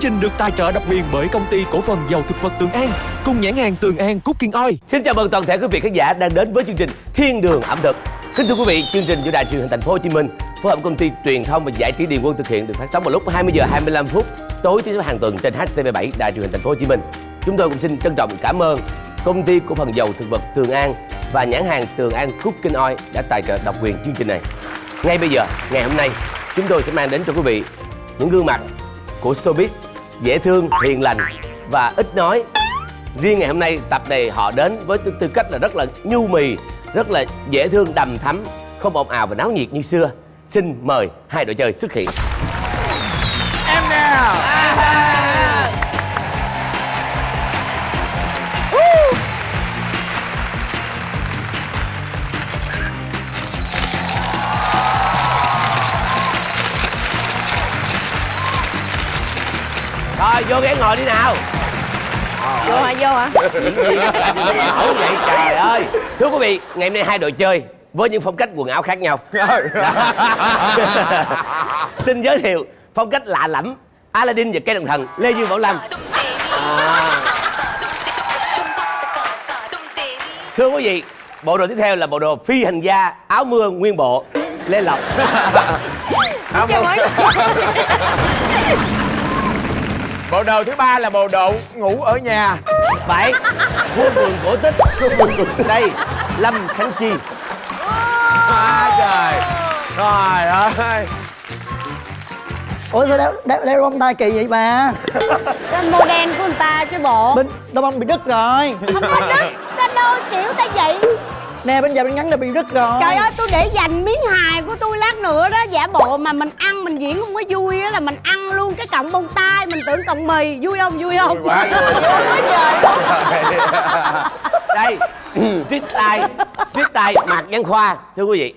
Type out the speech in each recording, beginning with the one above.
trình được tài trợ độc quyền bởi công ty cổ phần dầu thực vật Tường An cùng nhãn hàng Tường An Cooking Oil. Xin chào mừng toàn thể quý vị khán giả đang đến với chương trình Thiên Đường ẩm thực. Xin thưa quý vị, chương trình do Đài Truyền hình Thành phố Hồ Chí Minh phối hợp công ty truyền thông và giải trí Điền Quân thực hiện, được phát sóng vào lúc 20 giờ 25 phút tối thứ hàng tuần trên HTV7 Đài Truyền hình Thành phố Hồ Chí Minh. Chúng tôi cũng xin trân trọng cảm ơn công ty cổ phần dầu thực vật Tường An và nhãn hàng Tường An Cooking Oil đã tài trợ độc quyền chương trình này. Ngay bây giờ, ngày hôm nay, chúng tôi sẽ mang đến cho quý vị những gương mặt của showbiz dễ thương, hiền lành và ít nói. Riêng ngày hôm nay, tập này họ đến với tư cách là rất là nhu mì, rất là dễ thương, đầm thắm, không ồn ào và náo nhiệt như xưa. Xin mời hai đội chơi xuất hiện. Em nào. Rồi, vô ghế ngồi đi nào. Vô hả? Vô hả? Ẩu vậy trời ơi. Thưa quý vị, ngày hôm nay hai đội chơi với những phong cách quần áo khác nhau. Xin giới thiệu phong cách lạ lẫm Aladdin và cây đằng thần Lê Dương Bảo Lâm. Thưa quý vị, bộ đồ tiếp theo là bộ đồ phi hành gia áo mưa nguyên bộ Lê Lộc. Bộ đồ thứ ba là bộ đồ ngủ ở nhà. Phải, vua vườn cổ tích. Đây, Lâm Khánh Chi. Trời. Trời ơi. Ủa sao đeo bông tai kỳ vậy bà? Cái model của người ta chứ bộ. Đôi bông bị đứt rồi. Không có đứt, cái đôi kiểu ta vậy. Nè bên giờ bên ngắn là bị đứt rồi. Trời ơi, tôi để dành miếng hài của tôi lát nữa đó. Giả bộ mà mình ăn, mình diễn không có vui á, là mình ăn luôn cái cọng bông tai. Mình tưởng cọng mì, vui không? Vui không? Quá vui. Quá trời luôn. Đây, street style Mạc Văn Khoa. Thưa quý vị.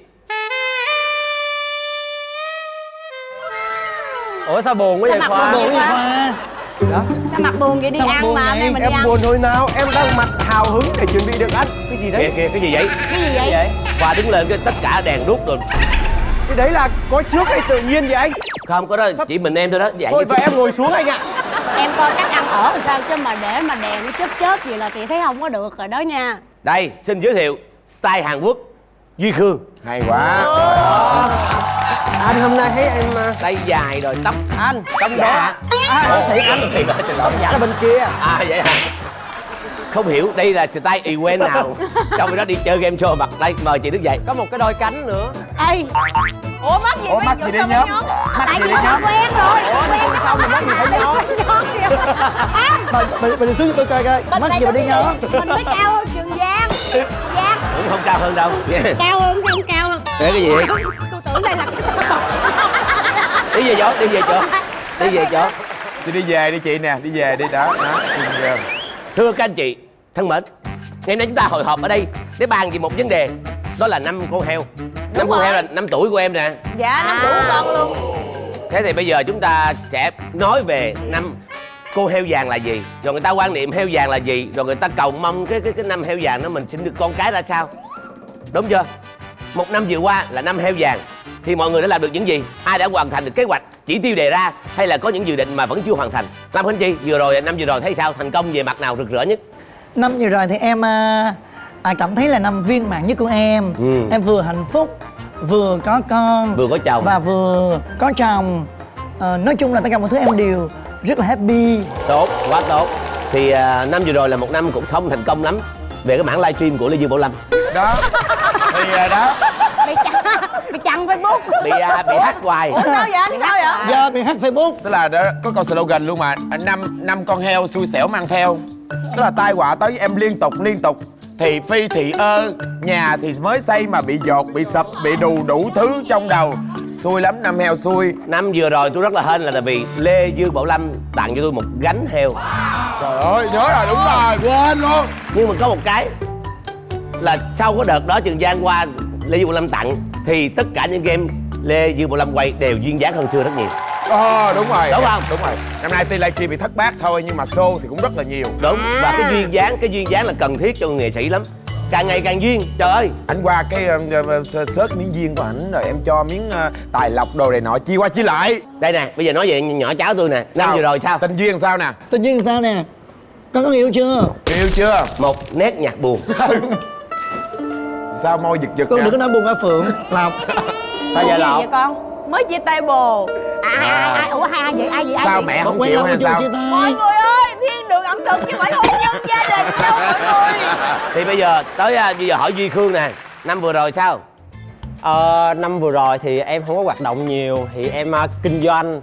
Ủa sao buồn quá vậy Khoa? Buồn vậy Khoa? Sao mặt buồn vậy? Đi Sao mặt ăn buồn mà, vậy? nay mình đi Em ăn. buồn hồi nào, em đang mặt hào hứng để chuẩn bị được ăn. Cái gì đấy? Kìa, cái gì vậy? Cái gì vậy? Khoa đứng lên cái tất cả đèn đuốc rồi. Cái đấy là có trước hay tự nhiên vậy anh? Không có đó, chỉ mình em thôi đó. Vậy Thôi và em ngồi xuống anh ạ. Em coi cách ăn ở làm sao chứ mà để mà đèn nó chớp gì là chị thấy không có được rồi đó nha. Đây, xin giới thiệu style Hàn Quốc Duy Khương. Hay quá. Anh hôm nay thấy em... Tay dài rồi tóc Anh, tóc giả. thiệt anh. Thiệt rồi, trời ơi. Giả là bên kia. À vậy hả? Không hiểu đây là style y quen nào. Trong đó đi chơi game show mặt đây, mời chị đứng dậy. Có một cái đôi cánh nữa. Ê, ủa mắc gì? Ủa, mắc gì đi nhóm? Mắc Tại gì vì đi nhóm? quen rồi. Quen không thì mắc gì phải nhóm? Bà đi xuống cho tôi coi coi. Mắt gì mà đi nhớ. Mình mới cao hơn Trường Giang. Giang Cũng không cao hơn đâu. cao hơn chứ không cao hơn. Để cái gì? Tôi tưởng đây là Đi về chỗ, đi về chỗ. Đi về chỗ. Chị đi về đi chị nè, đi về đi đó. Thưa các anh chị thân mến, ngày hôm nay chúng ta hội họp ở đây để bàn về một vấn đề, đó là năm con heo. Năm con heo là năm tuổi của em nè. dạ năm tuổi của con luôn. Thế thì bây giờ chúng ta sẽ nói về năm cô heo vàng là gì, rồi người ta quan niệm heo vàng là gì, rồi người ta cầu mong cái năm heo vàng đó mình sinh được con cái ra sao, đúng chưa? Một năm vừa qua là năm heo vàng thì mọi người đã làm được những gì? Ai đã hoàn thành được kế hoạch, chỉ tiêu đề ra, hay là có những dự định mà vẫn chưa hoàn thành? Lâm Khánh Chi, năm vừa rồi thấy sao, thành công về mặt nào rực rỡ nhất? Năm vừa rồi thì em cảm thấy là năm viên mãn nhất của em. Em vừa hạnh phúc, vừa có con, Vừa có chồng. và vừa có chồng. Nói chung là tất cả mọi thứ em đều rất là happy. Tốt, quá tốt. Thì năm vừa rồi là một năm cũng không thành công lắm về cái mảng livestream của Lê Dương Bảo Lâm. Đó. Thì đó. Bị chặn Facebook. Bị hack hoài. Ủa sao vậy anh? Sao vậy? Giờ bị hack Facebook. Tức là đó, có câu slogan luôn mà. Năm con heo xui xẻo mang theo. Tức là tai họa tới với em liên tục. Thì phi thị ơ, nhà thì mới xây mà bị dột, bị sập, bị đủ thứ trong đầu. Xui lắm, năm heo xui. Năm vừa rồi tôi rất là hên là tại vì Lê Dương Bảo Lâm tặng cho tôi một gánh heo. Trời ơi, nhớ rồi, đúng rồi, quên luôn. Nhưng mà có một cái là sau cái đợt đó Trường Giang qua Lê Dương Bảo Lâm tặng thì tất cả những game Lê Dương Bảo Lâm quay đều duyên dáng hơn xưa rất nhiều. Đúng rồi. Đúng không? Đúng rồi. Năm nay tuy livestream bị thất bát thôi nhưng mà show thì cũng rất là nhiều. Đúng. Và cái duyên dáng là cần thiết cho nghệ sĩ lắm. càng ngày càng duyên. Trời ơi, Ảnh qua cái xớt miếng duyên của ảnh rồi em cho miếng tài lộc đồ này nọ chia qua chia lại. đây nè, bây giờ nói về nhỏ cháu tôi nè. Năm Sao? vừa rồi sao? Tình duyên sao nè? Tự nhiên sao nè? Con có yêu chưa? Yêu chưa? Một nét nhạc buồn. Sao môi giật giật Con nè? đừng có nói buồn a Phượng. Lộc. Sao giờ Gì Lộc? vậy con? Mới chia tay bồ. Ai? Ủa ai vậy? Ai vậy? Sao mẹ không Quen chịu lâu hay chưa sao? chia Mọi tay? người ơi, thiên đường ẩm thực chứ phải hôn nhân gia đình đâu mọi người. Thì bây giờ tới bây giờ hỏi Duy Khương nè. Năm vừa rồi sao? Năm vừa rồi thì em không có hoạt động nhiều, thì em kinh doanh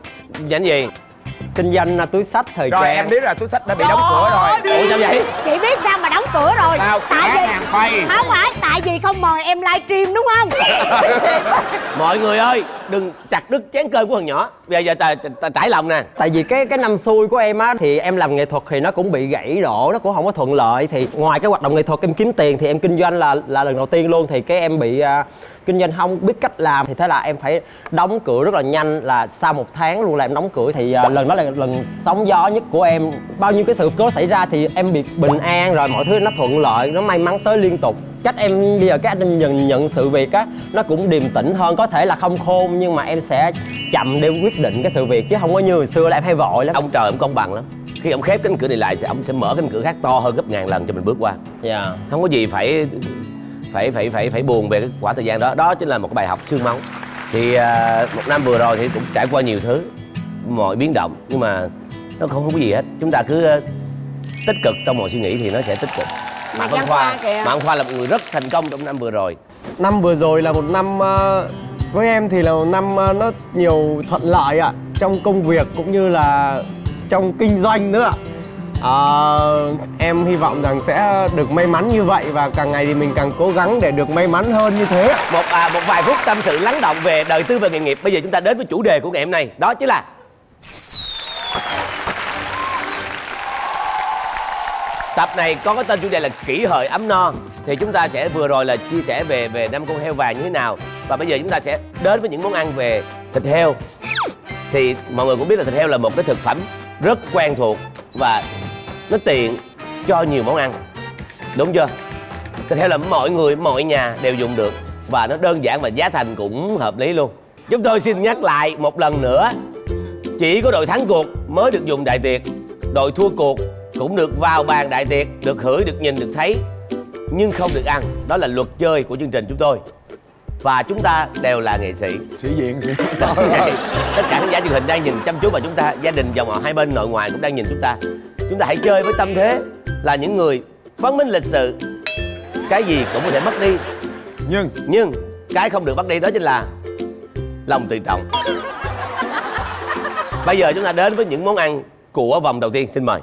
Danh gì? túi xách thời Rồi trang. em biết là túi xách đã bị đóng cửa rồi. Ủa sao vậy? Chị biết sao mà đóng cửa rồi? Sao? Tại Cá vì hàng phay. không phải, tại vì không mời em livestream đúng không? Mọi người ơi, đừng chặt đứt chén cơm của thằng nhỏ. Bây giờ trải lòng nè. Tại vì cái năm xui của em á, thì em làm nghệ thuật thì nó cũng bị gãy đổ, nó cũng không có thuận lợi. Thì ngoài cái hoạt động nghệ thuật em kiếm tiền thì em kinh doanh là lần đầu tiên luôn. Thì cái em bị kinh doanh không biết cách làm, thì thế là em phải đóng cửa rất là nhanh, là sau 1 tháng luôn là em đóng cửa. Thì lần đó là lần sóng gió nhất của em. Bao nhiêu cái sự cố xảy ra thì em bị bình an rồi, mọi thứ nó thuận lợi, nó may mắn tới liên tục. Cách em bây giờ cái anh nhận sự việc á, nó cũng điềm tĩnh hơn. Có thể là không khôn nhưng mà em sẽ chậm để quyết định cái sự việc, chứ không có như hồi xưa là em hay vội lắm. Ông trời ông công bằng lắm. Khi ông khép cánh cửa này lại thì ông sẽ mở cánh cửa khác to hơn gấp ngàn lần cho mình bước qua. Dạ. Không có gì phải buồn về cái khoảng thời gian đó. Đó chính là một cái bài học xương máu. Thì 1 năm vừa rồi thì cũng trải qua nhiều thứ, mọi biến động, nhưng mà nó không có gì hết. Chúng ta cứ tích cực trong mọi suy nghĩ thì nó sẽ tích cực. Mà Văn Khoa kìa. Mạc Khoa là một người rất thành công trong năm vừa rồi. Năm vừa rồi là một năm với em thì là một năm nó nhiều thuận lợi ạ, trong công việc cũng như là trong kinh doanh nữa ạ. Em hy vọng rằng sẽ được may mắn như vậy, và càng ngày thì mình càng cố gắng để được may mắn hơn như thế. Một vài phút tâm sự lắng động về đời tư và nghề nghiệp. Bây giờ chúng ta đến với chủ đề của ngày hôm nay, đó chính là tập này có cái tên chủ đề là kỷ hợi ấm no. Thì chúng ta sẽ vừa rồi là chia sẻ về 5 con heo vàng như thế nào, và bây giờ chúng ta sẽ đến với những món ăn về thịt heo. Thì mọi người cũng biết là thịt heo là một cái thực phẩm rất quen thuộc và nó tiện cho nhiều món ăn, đúng chưa? Thịt heo là mọi người, mọi nhà đều dùng được, và nó đơn giản và giá thành cũng hợp lý luôn. Chúng tôi xin nhắc lại một lần nữa, chỉ có đội thắng cuộc mới được dùng đại tiệc, đội thua cuộc cũng được vào bàn đại tiệc, được hửi, được nhìn, được thấy, nhưng không được ăn. Đó là luật chơi của chương trình chúng tôi. Và chúng ta đều là nghệ sĩ. Sĩ diện. Tất cả khán giả truyền hình đang nhìn chăm chú vào chúng ta, gia đình, dòng họ hai bên nội ngoại cũng đang nhìn chúng ta. Chúng ta hãy chơi với tâm thế là những người văn minh lịch sự. Cái gì cũng có thể mất đi, nhưng cái không được mất đi đó chính là lòng tự trọng. Bây giờ chúng ta đến với những món ăn của vòng đầu tiên. Xin mời.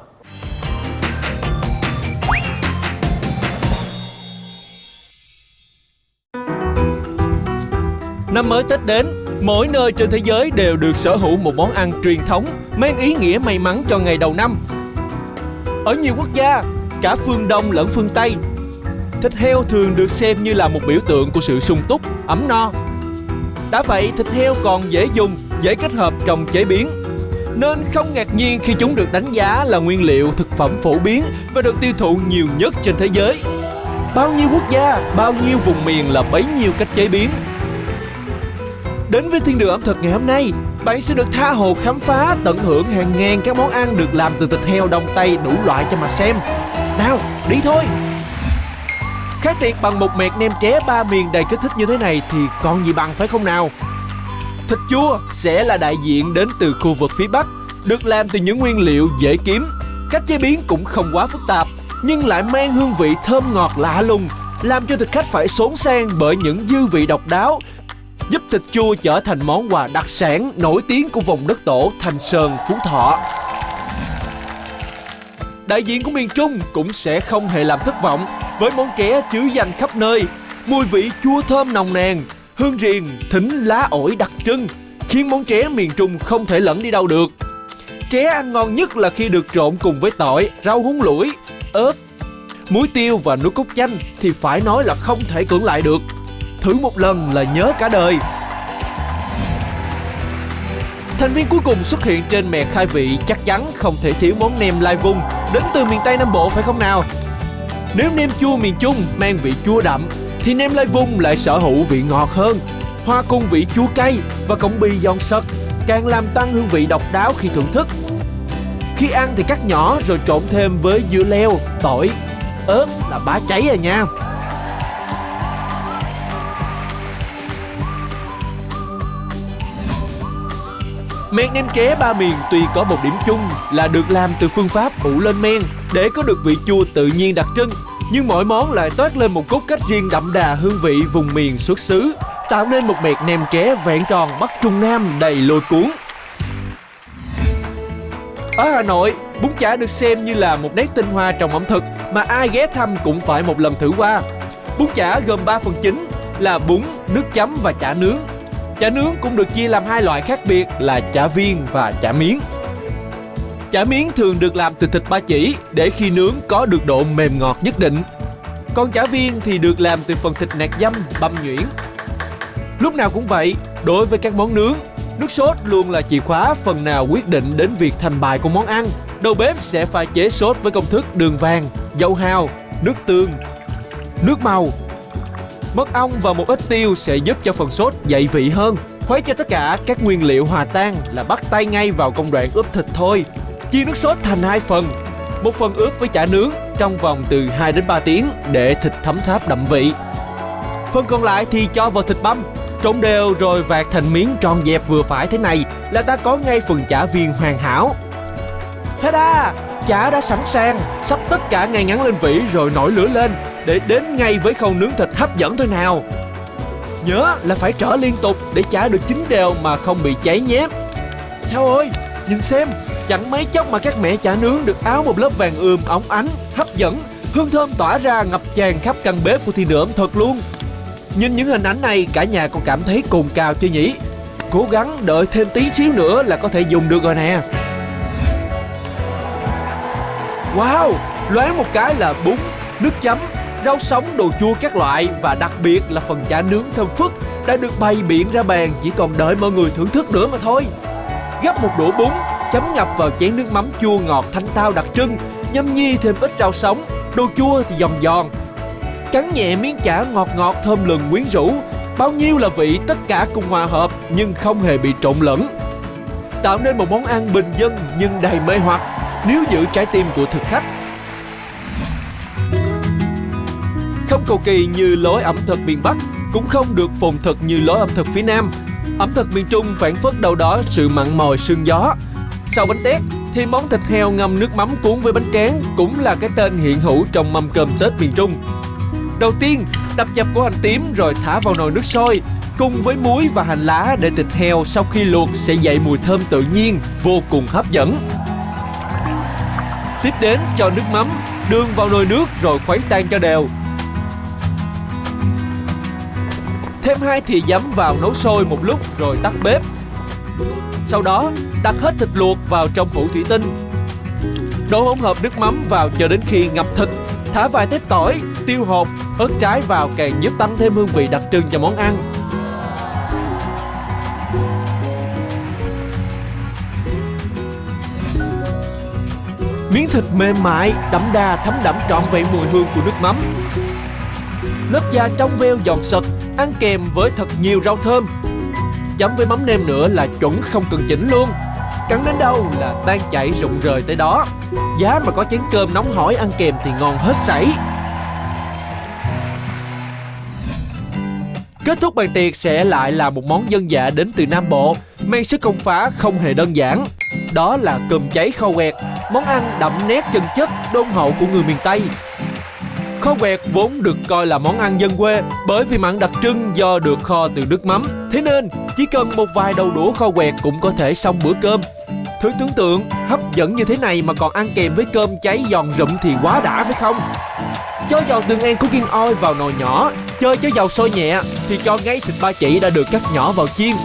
Năm mới Tết đến, mỗi nơi trên thế giới đều được sở hữu một món ăn truyền thống mang ý nghĩa may mắn cho ngày đầu năm. Ở nhiều quốc gia, cả phương Đông lẫn phương Tây, thịt heo thường được xem như là một biểu tượng của sự sung túc, ấm no. Đã vậy, thịt heo còn dễ dùng, dễ kết hợp trong chế biến, nên không ngạc nhiên khi chúng được đánh giá là nguyên liệu thực phẩm phổ biến và được tiêu thụ nhiều nhất trên thế giới. Bao nhiêu quốc gia, bao nhiêu vùng miền là bấy nhiêu cách chế biến. Đến với Thiên đường ẩm thực ngày hôm nay, bạn sẽ được tha hồ khám phá, tận hưởng hàng ngàn các món ăn được làm từ thịt heo Đông Tây đủ loại cho mà xem. Nào, đi thôi! Khai tiệc bằng một mẹt nem tré 3 miền đầy kích thích như thế này thì còn gì bằng, phải không nào? Thịt chua sẽ là đại diện đến từ khu vực phía Bắc, được làm từ những nguyên liệu dễ kiếm. Cách chế biến cũng không quá phức tạp, nhưng lại mang hương vị thơm ngọt lạ lùng, làm cho thực khách phải xốn sang bởi những dư vị độc đáo, giúp thịt chua trở thành món quà đặc sản nổi tiếng của vùng đất tổ Thanh Sơn, Phú Thọ. Đại diện của miền Trung cũng sẽ không hề làm thất vọng với món tré chứa danh khắp nơi, mùi vị chua thơm nồng nàn, hương riềng, thính lá ổi đặc trưng, khiến món tré miền Trung không thể lẫn đi đâu được. Tré ăn ngon nhất là khi được trộn cùng với tỏi, rau húng lủi, ớt, muối tiêu và nước cốt chanh thì phải nói là không thể cưỡng lại được. Thử một lần là nhớ cả đời. Thành viên cuối cùng xuất hiện trên mẹt khai vị chắc chắn không thể thiếu món nem lai vung đến từ miền Tây Nam Bộ, phải không nào? Nếu nem chua miền Trung mang vị chua đậm thì nem Lai Vung lại sở hữu vị ngọt hơn, hòa cùng vị chua cay và cọng bì giòn sật, càng làm tăng hương vị độc đáo khi thưởng thức. Khi ăn thì cắt nhỏ rồi trộn thêm với dưa leo, tỏi, ớt là bá cháy rồi nha. Men nem ké ba miền tuy có một điểm chung là được làm từ phương pháp ủ lên men để có được vị chua tự nhiên đặc trưng, nhưng mỗi món lại toát lên một cốt cách riêng đậm đà hương vị vùng miền xuất xứ, tạo nên một mẹt nem ké vẹn tròn Bắc Trung Nam đầy lôi cuốn. Ở Hà Nội, bún chả được xem như là một nét tinh hoa trong ẩm thực mà ai ghé thăm cũng phải một lần thử qua. Bún chả gồm 3 phần chính là bún, nước chấm và chả nướng. Chả nướng cũng được chia làm 2 loại khác biệt là chả viên và chả miếng. Chả miếng thường được làm từ thịt ba chỉ để khi nướng có được độ mềm ngọt nhất định. Còn chả viên thì được làm từ phần thịt nạc dăm băm nhuyễn. Lúc nào cũng vậy, đối với các món nướng, nước sốt luôn là chìa khóa phần nào quyết định đến việc thành bại của món ăn. Đầu bếp sẽ pha chế sốt với công thức đường vàng, dầu hào, nước tương, nước màu. Mật ong và một ít tiêu sẽ giúp cho phần sốt dậy vị hơn. Khuấy cho tất cả các nguyên liệu hòa tan là bắt tay ngay vào công đoạn ướp thịt thôi. Chia nước sốt thành 2 phần. Một phần ướp với chả nướng trong vòng từ 2 đến 3 tiếng để thịt thấm tháp đậm vị. Phần còn lại thì cho vào thịt băm, trộn đều rồi vạt thành miếng tròn dẹp vừa phải thế này là ta có ngay phần chả viên hoàn hảo. Ta-da! Chả đã sẵn sàng, sắp tất cả ngay ngắn lên vỉ rồi nổi lửa lên để đến ngay với khâu nướng thịt hấp dẫn thôi nào. Nhớ là phải trở liên tục để chả được chín đều mà không bị cháy nhé. Chao ơi, nhìn xem, chẳng mấy chốc mà các mẹ chả nướng được áo một lớp vàng ươm óng ánh, hấp dẫn, hương thơm tỏa ra ngập tràn khắp căn bếp của thiên đường ẩm thực luôn. Nhìn những hình ảnh này cả nhà còn cảm thấy cồn cào chưa nhỉ? Cố gắng đợi thêm tí xíu nữa là có thể dùng được rồi nè. Wow, loáng một cái là bún, nước chấm, rau sống, đồ chua các loại và đặc biệt là phần chả nướng thơm phức đã được bày biện ra bàn, chỉ còn đợi mọi người thưởng thức nữa mà thôi. Gắp một đũa bún, chấm ngập vào chén nước mắm chua ngọt thanh tao đặc trưng, nhâm nhi thêm ít rau sống, đồ chua thì giòn giòn. Cắn nhẹ miếng chả ngọt ngọt thơm lừng quyến rũ, bao nhiêu là vị tất cả cùng hòa hợp nhưng không hề bị trộn lẫn, tạo nên một món ăn bình dân nhưng đầy mê hoặc nếu giữ trái tim của thực khách. Không cầu kỳ như lối ẩm thực miền Bắc, cũng không được phồn thực như lối ẩm thực phía Nam. Ẩm thực miền Trung phảng phất đâu đó sự mặn mòi sương gió. Sau bánh tét thì món thịt heo ngâm nước mắm cuốn với bánh tráng cũng là cái tên hiện hữu trong mâm cơm Tết miền Trung. Đầu tiên, đập dập củ hành tím rồi thả vào nồi nước sôi cùng với muối và hành lá để thịt heo sau khi luộc sẽ dậy mùi thơm tự nhiên vô cùng hấp dẫn. Tiếp đến cho nước mắm, đường vào nồi nước rồi khuấy tan cho đều. Thêm 2 thìa giấm vào nấu sôi một lúc rồi tắt bếp. Sau đó đặt hết thịt luộc vào trong hũ thủy tinh. Đổ hỗn hợp nước mắm vào cho đến khi ngập thịt. Thả vài tép tỏi, tiêu hột, ớt trái vào càng giúp tăng thêm hương vị đặc trưng cho món ăn. Miếng thịt mềm mại, đậm đà thấm đẫm trọn vẹn mùi hương của nước mắm. Lớp da trong veo giòn sật, ăn kèm với thật nhiều rau thơm. Chấm với mắm nêm nữa là chuẩn không cần chỉnh luôn. Cắn đến đâu là tan chảy rụng rời tới đó. Giá mà có chén cơm nóng hổi ăn kèm thì ngon hết sảy. Kết thúc bàn tiệc sẽ lại là một món dân dã đến từ Nam Bộ, mang sức công phá không hề đơn giản. Đó là cơm cháy kho quẹt, món ăn đậm nét chân chất đôn hậu của người miền Tây. Kho quẹt vốn được coi là món ăn dân quê bởi vì mặn đặc trưng do được kho từ nước mắm. Thế nên chỉ cần một vài đầu đũa kho quẹt cũng có thể xong bữa cơm. Thử tưởng tượng hấp dẫn như thế này mà còn ăn kèm với cơm cháy giòn rụm thì quá đã phải không? Cho giò tương An cooking oil vào nồi nhỏ, chơi cho dầu sôi nhẹ thì cho ngay thịt ba chỉ đã được cắt nhỏ vào chiên.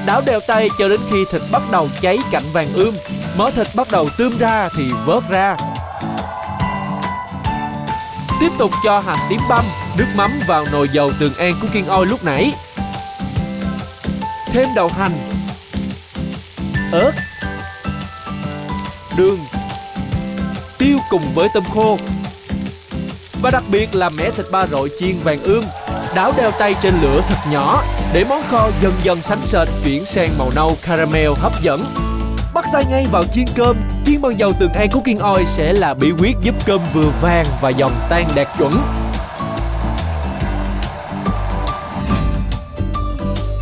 Đảo đều tay cho đến khi thịt bắt đầu cháy cạnh vàng ươm, mỡ thịt bắt đầu tươm ra thì vớt ra. Tiếp tục cho hành tím băm, nước mắm vào nồi dầu Tường An cooking oil lúc nãy. Thêm đậu hành, ớt, đường, tiêu cùng với tôm khô. và đặc biệt là mẻ thịt ba rọi chiên vàng ươm. Đảo đeo tay trên lửa thật nhỏ để món kho dần dần sánh sệt chuyển sang màu nâu caramel hấp dẫn. Bắt tay ngay vào chiên cơm. Chiên bằng dầu từng A cooking oil sẽ là bí quyết giúp cơm vừa vàng và giòn tan đạt chuẩn.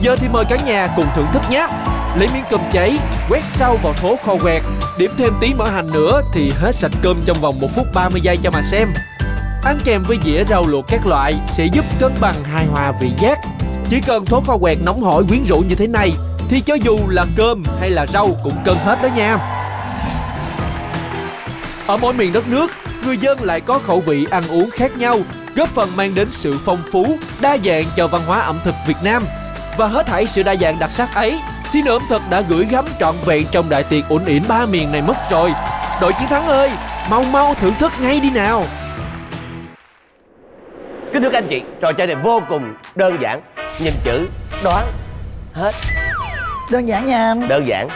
Giờ thì mời cả nhà cùng thưởng thức nhé. Lấy miếng cơm cháy, quét sâu vào thố kho quẹt, điểm thêm tí mỡ hành nữa thì hết sạch cơm trong vòng 1 phút 30 giây cho mà xem. Ăn kèm với dĩa rau luộc các loại sẽ giúp cân bằng hài hòa vị giác. Chỉ cần thố kho quẹt nóng hổi quyến rũ như thế này thì cho dù là cơm hay là rau cũng cân hết đó nha. Ở mỗi miền đất nước, người dân lại có khẩu vị ăn uống khác nhau, góp phần mang đến sự phong phú, đa dạng cho văn hóa ẩm thực Việt Nam. Và hết thảy sự đa dạng đặc sắc ấy, Thiên Đường ẩm thực đã gửi gắm trọn vẹn trong đại tiệc uẩn ỉn 3 miền này mất rồi. Đội chiến thắng ơi, mau mau thưởng thức ngay đi nào. Kính thưa các anh chị, trò chơi này vô cùng đơn giản. Nhìn chữ, đoán, hết. Đơn giản nha anh. Đơn giản.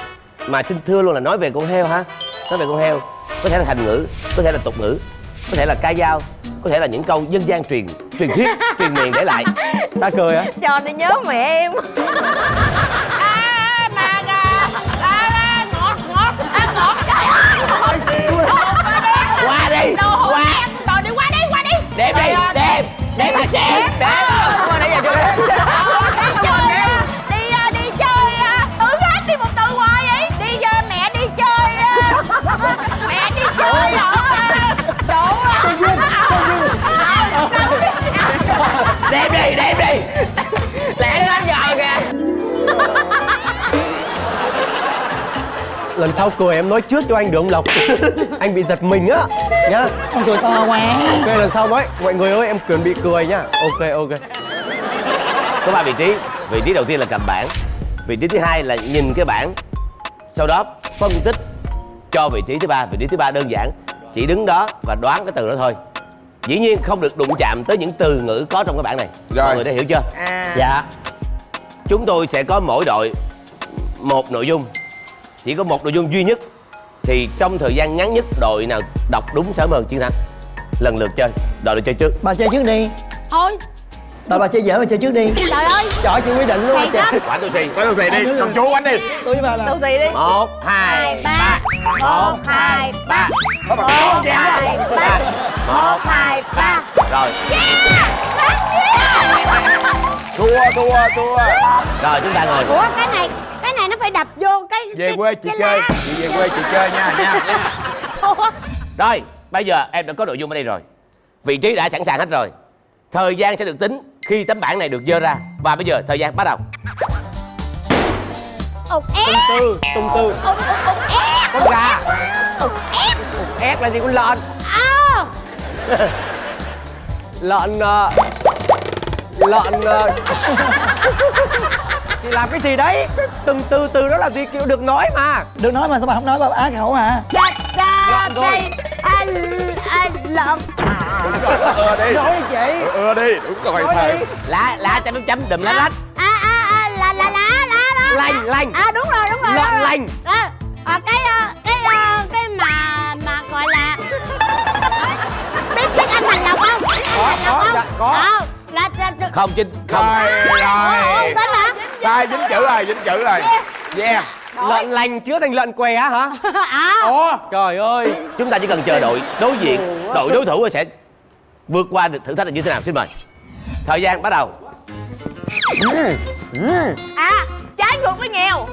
Mà xin thưa luôn là nói về con heo ha. Nói về con heo, có thể là thành ngữ, có thể là tục ngữ, có thể là ca dao, có thể là những câu dân gian truyền thuyết, truyền miệng để lại. Ta cười hả? Trò này nhớ mẹ em. Ngọt trời ơi. Qua đi, qua. Rồi đi qua đi. Đem đi, đem bà xem. Qua đây giờ đi chơi tưởng hết đi một từ hoài vậy. Đi mẹ đi chơi. Mẹ đi chơi ở chỗ. Đem đi. Lẹ lên giờ kìa. Lần sau cười em nói trước cho anh được không Lộc? Anh bị giật mình á nhá. Con cười to quá. Ok, lần sau nói mọi người ơi em chuẩn bị cười nhá. Ok. Có 3 vị trí. Vị trí đầu tiên là cầm bảng. Vị trí thứ hai là nhìn cái bảng. Sau đó phân tích cho vị trí thứ ba. Vị trí thứ ba đơn giản, chỉ đứng đó và đoán cái từ đó thôi. Dĩ nhiên không được đụng chạm tới những từ ngữ có trong cái bảng này. Rồi. Mọi người đã hiểu chưa? Dạ. Chúng tôi sẽ có mỗi đội một nội dung, chỉ có một nội dung duy nhất. Thì trong thời gian ngắn nhất, đội nào đọc đúng sớm hơn chiến thắng. Lần lượt chơi, đội nào chơi trước? Bà chơi trước đi. Thôi Đội bà chơi dở, bà chơi trước đi. trời ơi. Trời chị quyết định luôn Thiệt á. Quả tôi xì. Tới tôi xì đi, con chú anh đi. Tôi với bà là Từ gì đi. 1, 2, 3. 1, 2, 3. Có bà con vậy. 1, 2, 3. Rồi, Thua. rồi chúng ta ngồi. Ủa cái này nó phải đập vô cái Về quê chị cái chơi. lá. Chị về quê chị chơi nha. Ủa? Rồi, bây giờ em đã có nội dung ở đây rồi. Vị trí đã sẵn sàng hết rồi. Thời gian sẽ được tính khi tấm bảng này được dơ ra. Và bây giờ thời gian bắt đầu. Ục ép. Tung tư. Ục ép. Con gà. Ục ép. Ép là gì? Con lợn. Lợn Chị làm cái gì đấy? Từng từ đó là gì kiểu được nói mà. được nói mà sao bà không nói, bà á khẩu hả? Lợn rồi. Lợn. Đi. Nói đi chị. Đi, đúng rồi thầy. Lá chấm chấm đùm lá lách. Lá đó. Lành. Đúng rồi. Lợn lành. Cái mà gọi là biết anh Thành Lộc không? Có. Không, Trinh, không. Rồi. Tên hả? Sai dính chữ rồi. Yeah. Lợn lành chứa thành lợn què hả? Ủa? Trời ơi. Chúng ta chỉ cần chờ đội đối diện, đội đối thủ sẽ vượt qua được thử thách là như thế nào. Xin mời. Thời gian bắt đầu. Trái ngược với nghèo.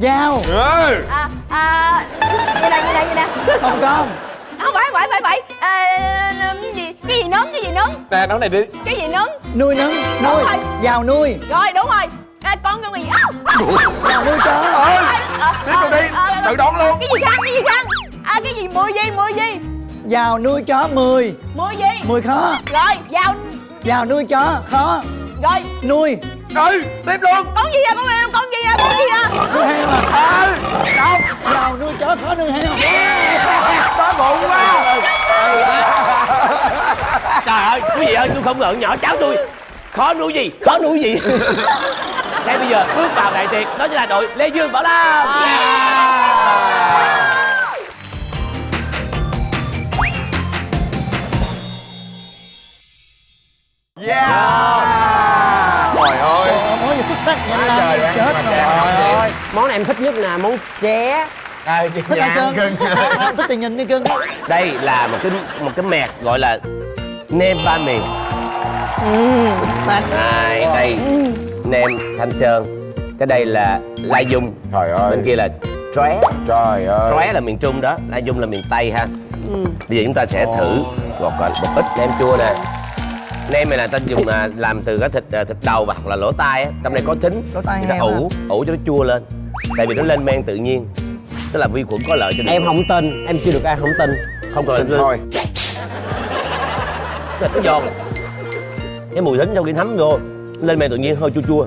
Dao. Như nè. Con. Không phải. Cái gì nướng? Nè, nói này đi. Cái gì nướng? Nuôi nấng. Nuôi. rồi. Dao nuôi. Rồi đúng rồi. Con gì? Dao nuôi chó. Tiếp tục đi, tự đoán luôn. Cái gì khăn? Cái gì mười gì? Dao nuôi chó 10. 10 gì? 10 khó. Rồi Dao nuôi chó khó. rồi. Nuôi. Tiếp luôn. Con gì à? Nuôi heo à? Đâu? Dao nuôi chó khó nuôi heo. Đói bụng quá. Trời ơi, quý vị ơi, tôi không ngờ nhỏ cháu tôi khó nuôi gì. Ngay bây giờ bước vào đại tiệc, đó chính là đội Lê Dương, Bảo Lam. Yeah. Trời ơi. Món gì xuất sắc vậy Quá Lam? trời ăn Chết mà rồi. trẻ không Trời gì. ơi. Món này em thích nhất nè, món tré. Đây, Thích nhà ăn ăn cưng. cưng. Không, thích thì nhìn đi cưng. Đây là một cái mẹt gọi là nem ba miền. Đây nem Thanh Sơn. Cái đây là Lai Dung. Trời ơi. Bên kia là Tróe. Trời ơi. Tróe là miền Trung đó, Lai Dung là miền Tây ha. Bây giờ chúng ta sẽ thử một ít nem chua nè. Nem này là ta dùng làm từ cái thịt đầu hoặc là lỗ tai á, trong này có thính. Lỗ tai Người ta heo ủ cho nó chua lên. Tại vì nó lên men tự nhiên. Tức là vi khuẩn có lợi cho đường Em ruột. không tin, em chưa được ăn không tin. Không cần Thôi. thịt nó giòn. Cái mùi thính sau khi thấm vô lên men tự nhiên hơi chua chua,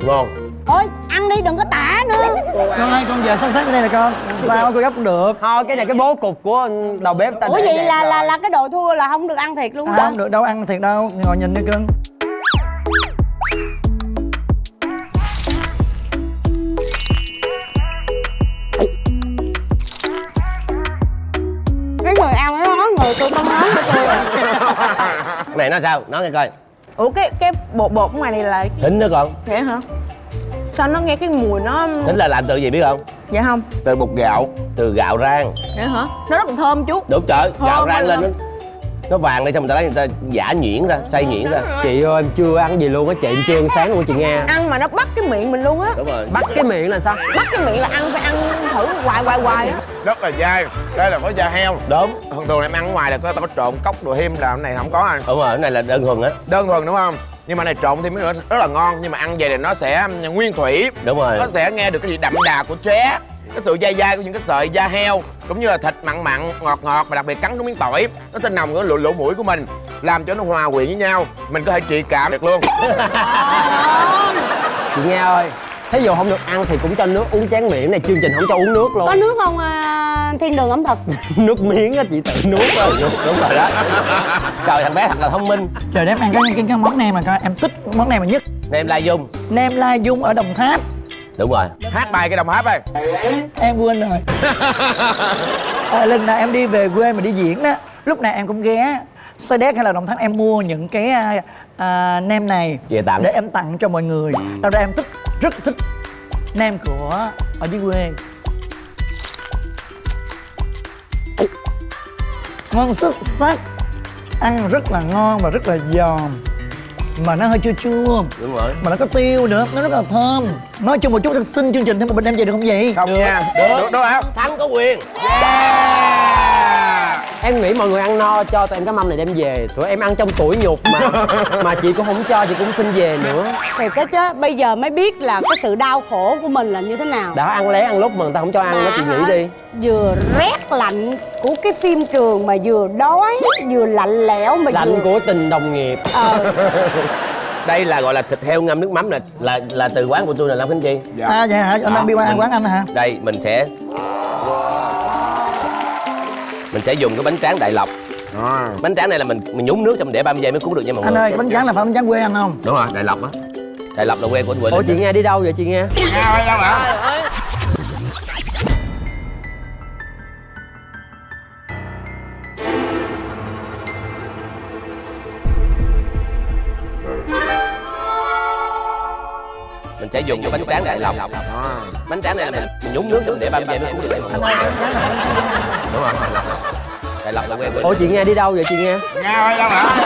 ngon. Ôi ăn đi đừng có tả nữa. Con ơi, con về phân xác cái đây nè con. Sao cô gấp cũng được. Thôi cái này cái bố cục của đầu bếp ta Ủa để vậy đẹp là rồi. là cái đồ thua là không được ăn thiệt luôn đó. Không được đâu, ăn thiệt đâu. Ngồi nhìn đi cưng. Cái người ăn nó nói người tôi không nói của tôi à. Cái này nó sao? Nói nghe coi. Ủa cái bột ngoài này là Thính nữa con. vậy hả? Sao nó nghe cái mùi nó Thính là làm từ gì biết không? vậy không? Từ bột gạo. Từ gạo rang. Vậy hả? Nó rất là thơm chú. Đúng trời, gạo Thơm rang hay lên là- nó vàng lên xong người ta lấy người ta giả nhuyễn ra, xay nhuyễn ra. Chị ơi em chưa ăn gì luôn á chị, em chưa ăn sáng luôn á chị Nga. Ăn mà nó bắt cái miệng mình luôn á. Đúng rồi. Bắt cái miệng là sao? Bắt cái miệng là ăn phải ăn thử hoài á. Rất là dai. Đây là có da heo. Đúng. Thường thường em ăn ở ngoài là có trộn cốc đồ thêm là cái này không có anh. Đúng rồi, cái này là đơn thuần á. Đơn thuần đúng không? Nhưng mà này trộn thêm nữa rất là ngon. Nhưng mà ăn về thì nó sẽ nguyên thủy. Đúng rồi. Nó sẽ nghe được cái gì đậm đà của tré. Cái sự dai dai của những cái sợi da heo. Cũng như là thịt mặn mặn, ngọt ngọt. Và đặc biệt cắn trúng miếng tỏi. Nó sẽ nồng ở lỗ mũi của mình. Làm cho nó hòa quyện với nhau. Mình có thể trị cảm được luôn. Chị Nga ơi, thí dụ không được ăn thì cũng cho nước uống chén miệng này, chương trình không cho uống nước luôn. Có nước không thiên đường ẩm thực? Nước miếng á chị tự nuốt thôi. Đúng rồi đó. Trời, thằng bé thật là thông minh. Trời, để em ăn cái món nem mà coi. Em thích món nem mà nhất. Nem Lai Dung. Nem Lai Dung ở Đồng Tháp. Đúng rồi. Hát bài cái đồng hát đây. Em quên rồi. Lần nào em đi về quê mà đi diễn đó, lúc nào em cũng ghé Sa Đéc hay là Đồng Tháp, em mua những cái nem này Về tặng. để em tặng cho mọi người. Thật ra em rất thích nem của ở dưới quê. Ngon xuất sắc, ăn rất là ngon và rất là giòn, mà nó hơi chua chua, Đúng rồi. mà nó có tiêu nữa, nó rất là thơm. Nói chung một chút xin chương trình thêm một bình em về được không vậy? Không nha. Được không? Thắng có quyền. Em nghĩ mọi người ăn no cho tụi em cái mâm này đem về. Tụi em ăn trong tuổi nhục mà chị cũng không cho, chị cũng xin về nữa. Thì cái chứ bây giờ mới biết là cái sự đau khổ của mình là như thế nào. Đã ăn lé ăn lúc mà người ta không cho ăn đó, chị nghĩ đi. Vừa rét lạnh của cái phim trường mà vừa đói, vừa lạnh lẽo mà Lạnh vừa của tình đồng nghiệp. Đây là gọi là thịt heo ngâm nước mắm nè, là từ quán của tôi là Lâm Khánh Chi. À vậy hả? Anh đang đi qua mình- quán anh hả? Đây mình sẽ dùng cái bánh tráng Đại Lộc. Bánh tráng này là mình nhúng nước xong mình để 30 giây mới cuốn được nha mọi Anh người. ơi, cái bánh tráng là phải bánh tráng quê anh không? Đúng rồi, Đại Lộc á. Đại Lộc là quê của anh Quỳnh. Ủa chị Nga đi đâu vậy chị Nga? Nghe ơi đâu hả? Mình sẽ dùng cái bánh tráng Đại Lộc. Bánh tráng này là mình nhúng nước xong để 30 giây mới cuốn được nha mọi người. Đúng rồi, Đại Lộc. Đại Lộc là quê của Ủa chị Nga đi đâu vậy chị Nga? Nghe ơi đâu hả?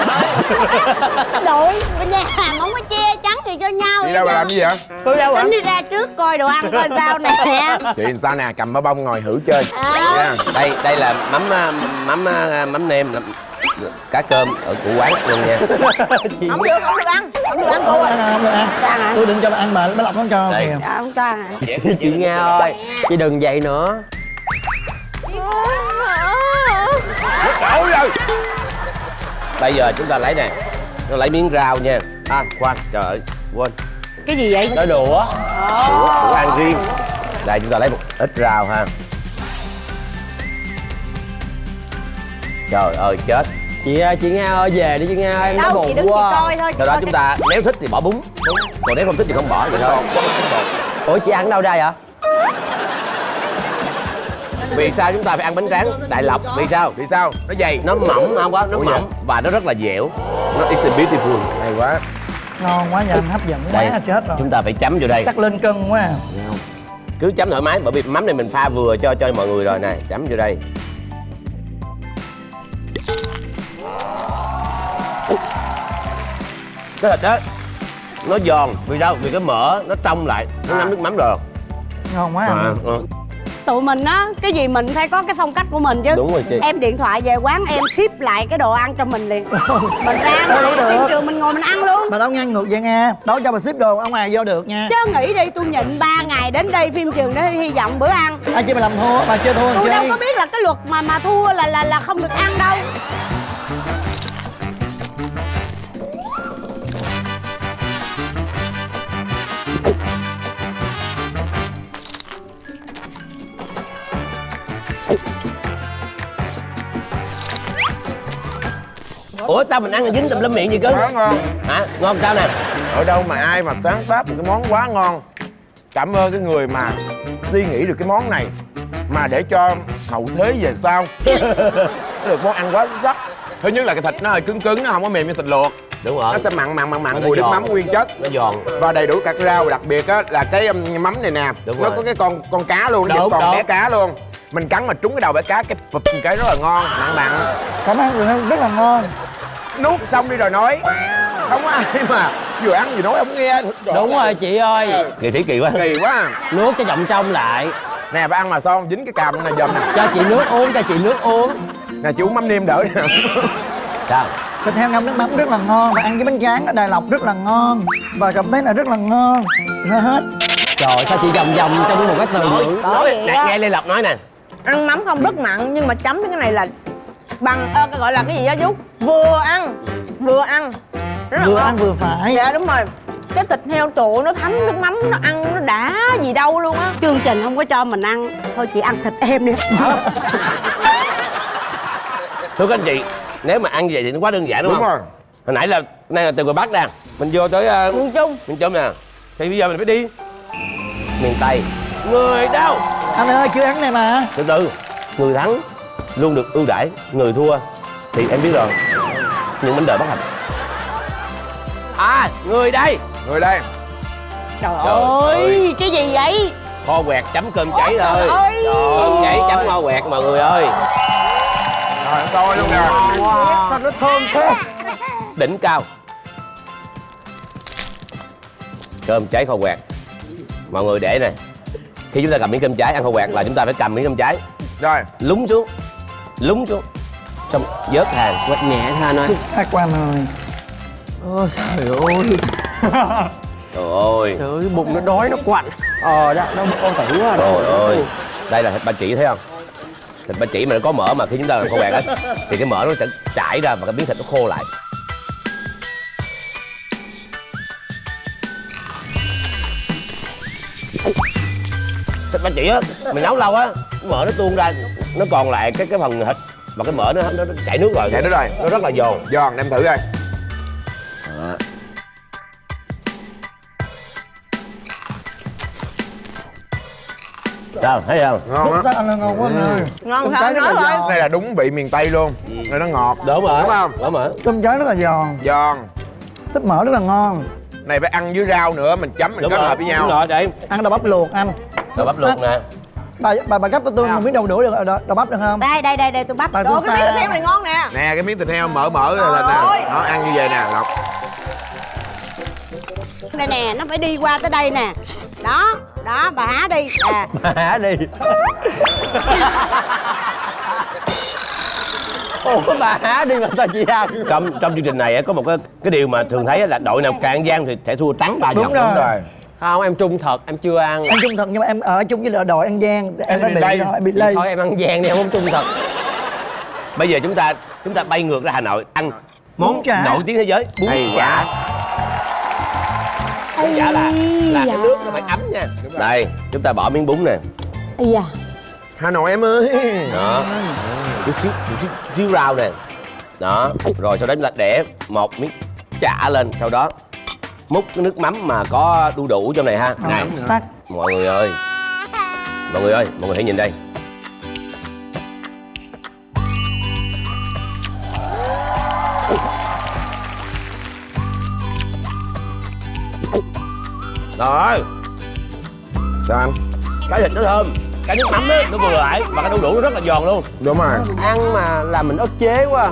đội bên nhà hàng không có che chắn gì cho nhau. Đi đâu mà làm gì vậy? Tôi đâu tính đi ra trước coi đồ ăn coi sao nè. Chị sao nè, cầm bá bông ngồi thử chơi. Nha. Đây là mắm nêm cá cơm ở của quán luôn nha. Không được ăn. Không được ăn cô ơi. Không được ăn. Cho hả? Tôi định cho ăn mà bé Lộc không cho Đây. kìa. Dạ không cho hả? Chị Nga ơi, chị đừng vậy nữa. Ôi rồi. Bây giờ chúng ta lấy nè, nó lấy miếng rau nha. À khoan, trời ơi, quên. Cái gì vậy? Đôi đũa. Đũa ăn riêng. Đây chúng ta lấy một ít rau ha. Trời ơi chết. Chị Nga ơi về đi chị Nga ơi, em đói Đâu chị bụng đứng chị quá. coi thôi. Sau đó chúng ta nếu thích thì bỏ bún, còn nếu không thích thì không bỏ vậy thôi. Ủa chị ăn đâu đây ạ? Vì sao chúng ta phải ăn bánh tráng Đại Lộc? Vì sao? Vì sao? Nó dày. Nó mỏng không quá, nó Ủa mỏng và nó rất là dẻo. Nó is beautiful. Hay quá. Ngon quá giờ anh hấp dẫn Đây, quá chết rồi. chúng ta phải chấm vô đây. Chắc lên cân quá à. Cứ chấm thoải mái, bởi vì mắm này mình pha vừa cho mọi người rồi nè. Chấm vô đây. Cái thịt đó nó giòn, vì sao? Vì cái mỡ nó trong lại, nó ngấm nước mắm rồi. Ngon quá anh. Tụi mình á, cái gì mình phải có cái phong cách của mình chứ. Đúng rồi chị. Em điện thoại về quán em ship lại cái đồ ăn cho mình liền. Mình ra Đâu mình được. phim trường mình ngồi mình ăn luôn. Bà đâu ngang ngược vậy nha. Đâu cho bà ship đồ ở ngoài vô được nha. Chứ nghĩ đi, tôi nhịn 3 ngày đến đây phim trường để hy vọng bữa ăn. Ai chứ bà làm thua, bà chưa thua Tôi chơi. đâu có biết là cái luật mà thua là không được ăn đâu. Ủa sao mình ăn là dính tùm lum miệng gì cứ? Quá ngon. Hả? Ngon sao nè? Ở đâu mà ai mà sáng tác một cái món quá ngon. Cảm ơn cái người mà suy nghĩ được cái món này mà để cho hậu thế về sau được món ăn quá xuất sắc. Thứ nhất là cái thịt nó hơi cứng cứng, nó không có mềm như thịt luộc. Đúng rồi. Nó sẽ mặn Nó mùi nước giòn. mắm nguyên chất. Nó giòn. Và đầy đủ các rau, và đặc biệt á là cái mắm này nè. Đúng Nó rồi. có cái con cá luôn, Đúng, còn đúng. bé cá luôn. Mình cắn mà trúng cái đầu bé cá, cái phụp cái rất là ngon, mặn mặn. Cảm ơn người rất là ngon. Nuốt xong đi rồi nói. Không có ai mà vừa ăn vừa nói không nghe. Đúng rồi chị ơi. Nghệ sĩ kỳ quá. Kỳ quá à. Nuốt cho giọng trong lại. Nè bà ăn mà son dính cái cằm này dầm nè. Cho chị nước uống, cho chị nước uống. Nè chị uống mắm nêm đỡ nè. Sao? Thịt heo ngâm nước mắm rất là ngon. Và ăn với bánh tráng ở Đài Lộc rất là ngon. Và cảm thấy là rất là ngon. Rồi hết. Trời sao chị vòng vòng trong một cái từ ngữ. Nói nè, nghe Lê Lộc nói nè. Ăn mắm không rất mặn nhưng mà chấm với cái này là bằng cái gọi là cái gì á Dúc, vừa ăn rất là Vừa ngon. ăn vừa phải. Dạ đúng rồi, cái thịt heo trụ nó thấm nước mắm, nó ăn nó đã gì đâu luôn á. Chương trình không có cho mình ăn. Thôi chị ăn thịt em đi. Thưa các anh chị, nếu mà ăn như vậy thì nó quá đơn giản đúng Đúng không? rồi. Hồi nãy là nay là từ ngoài Bắc nè, mình vô tới Miền Trung. miền Trung nè, thì bây giờ mình phải đi miền Tây. Người đâu? Anh ơi chưa ăn này mà. Từ từ, người thắng luôn được ưu đãi, người thua thì em biết rồi, những mảnh đời bất hạnh. À, người đây. Người đây. Trời Trời ơi. ơi, cái gì vậy? Kho quẹt chấm cơm cháy thôi. Trời ơi. Cơm cháy chấm kho quẹt mọi người ơi. Rồi tôi luôn nè. Sao nó thơm thế? Đỉnh cao. Cơm cháy kho quẹt. Mọi người để nè. Khi chúng ta cầm miếng cơm cháy ăn kho quẹt là chúng ta phải cầm miếng cơm cháy Rồi. lúng xuống xong vớt hàng. Quẹt nhẹ tha nói. Xuất sắc quá anh ơi. Ôi trời ơi. Trời ơi. Trời ơi bụng nó đói nó quặn. Đó con tử quá. Trời ơi. Đây là thịt ba chỉ thấy không? Thịt ba chỉ mà nó có mỡ, mà khi chúng ta làm kho quẹt á thì cái mỡ nó sẽ chảy ra và cái miếng thịt nó khô lại. Thịt ba chỉ á mình nấu lâu á, mỡ nó tuôn ra, nó còn lại cái phần thịt và cái mỡ nó chảy nước rồi. Chảy nước rồi. Nó rất là giòn. Giòn, đem thử coi. Sao thấy không? Ngon á. Xuất sắc anh ơi, ngon quá anh ơi. Ngon Cơm sao cháy rất nói là rồi. giòn. Này là đúng vị miền Tây luôn. Này nó ngọt. Đúng rồi. Đúng không? Đúng rồi. Cơm cháy rất là giòn. Giòn. Tích mỡ rất là ngon. Này phải ăn với rau nữa, mình chấm mình Đúng kết rồi. hợp với nhau. Đúng rồi chị. Ăn đậu bắp luộc anh. Rồi bắp luộc nè. Bà gấp cho tôi một miếng đậu đũa được đậu bắp được không? Đây tôi bắt. Bà Trời tôi cái miếng thịt xa. heo này ngon nè. Nè cái miếng thịt heo mỡ rồi nè. Nó ăn như vậy nè, Lộc. Đây nè, nó phải đi qua tới đây nè. Đó, bà há đi. Hả đi. Ủa có bà há đi mà sao chị ăn? Trong chương trình này á, có một cái điều mà thường thấy á là đội nào càng ăn gian thì sẽ thua trắng 3 Đúng vòng. rồi. Đúng rồi. Không em trung thật, em chưa ăn. Em trung thực nhưng mà em ở chung với đội ăn gian. Em đã bị bị lây. rồi, bị lây. Thôi em ăn vàng đi, em không trung thật. Bây giờ chúng ta bay ngược ra Hà Nội ăn món Bún chả. nổi tiếng thế giới, bún Hay chả. Bún chả là cái nước nó phải ấm nha. Đây, chúng ta bỏ miếng bún nè. Ây da. Hà Nội em ơi. Đó. Chút xíu rau nè. Đó, rồi sau đó chúng ta để một miếng chả lên, sau đó múc cái nước mắm mà có đu đủ trong này ha. Này, Xuất sắc. mọi người ơi, mọi người hãy nhìn đây. Rồi. Sao anh? Cái thịt nó thơm, cái nước mắm á nó vừa lại, và cái đu đủ nó rất là giòn luôn. Đúng rồi. Ăn mà làm mình ức chế quá.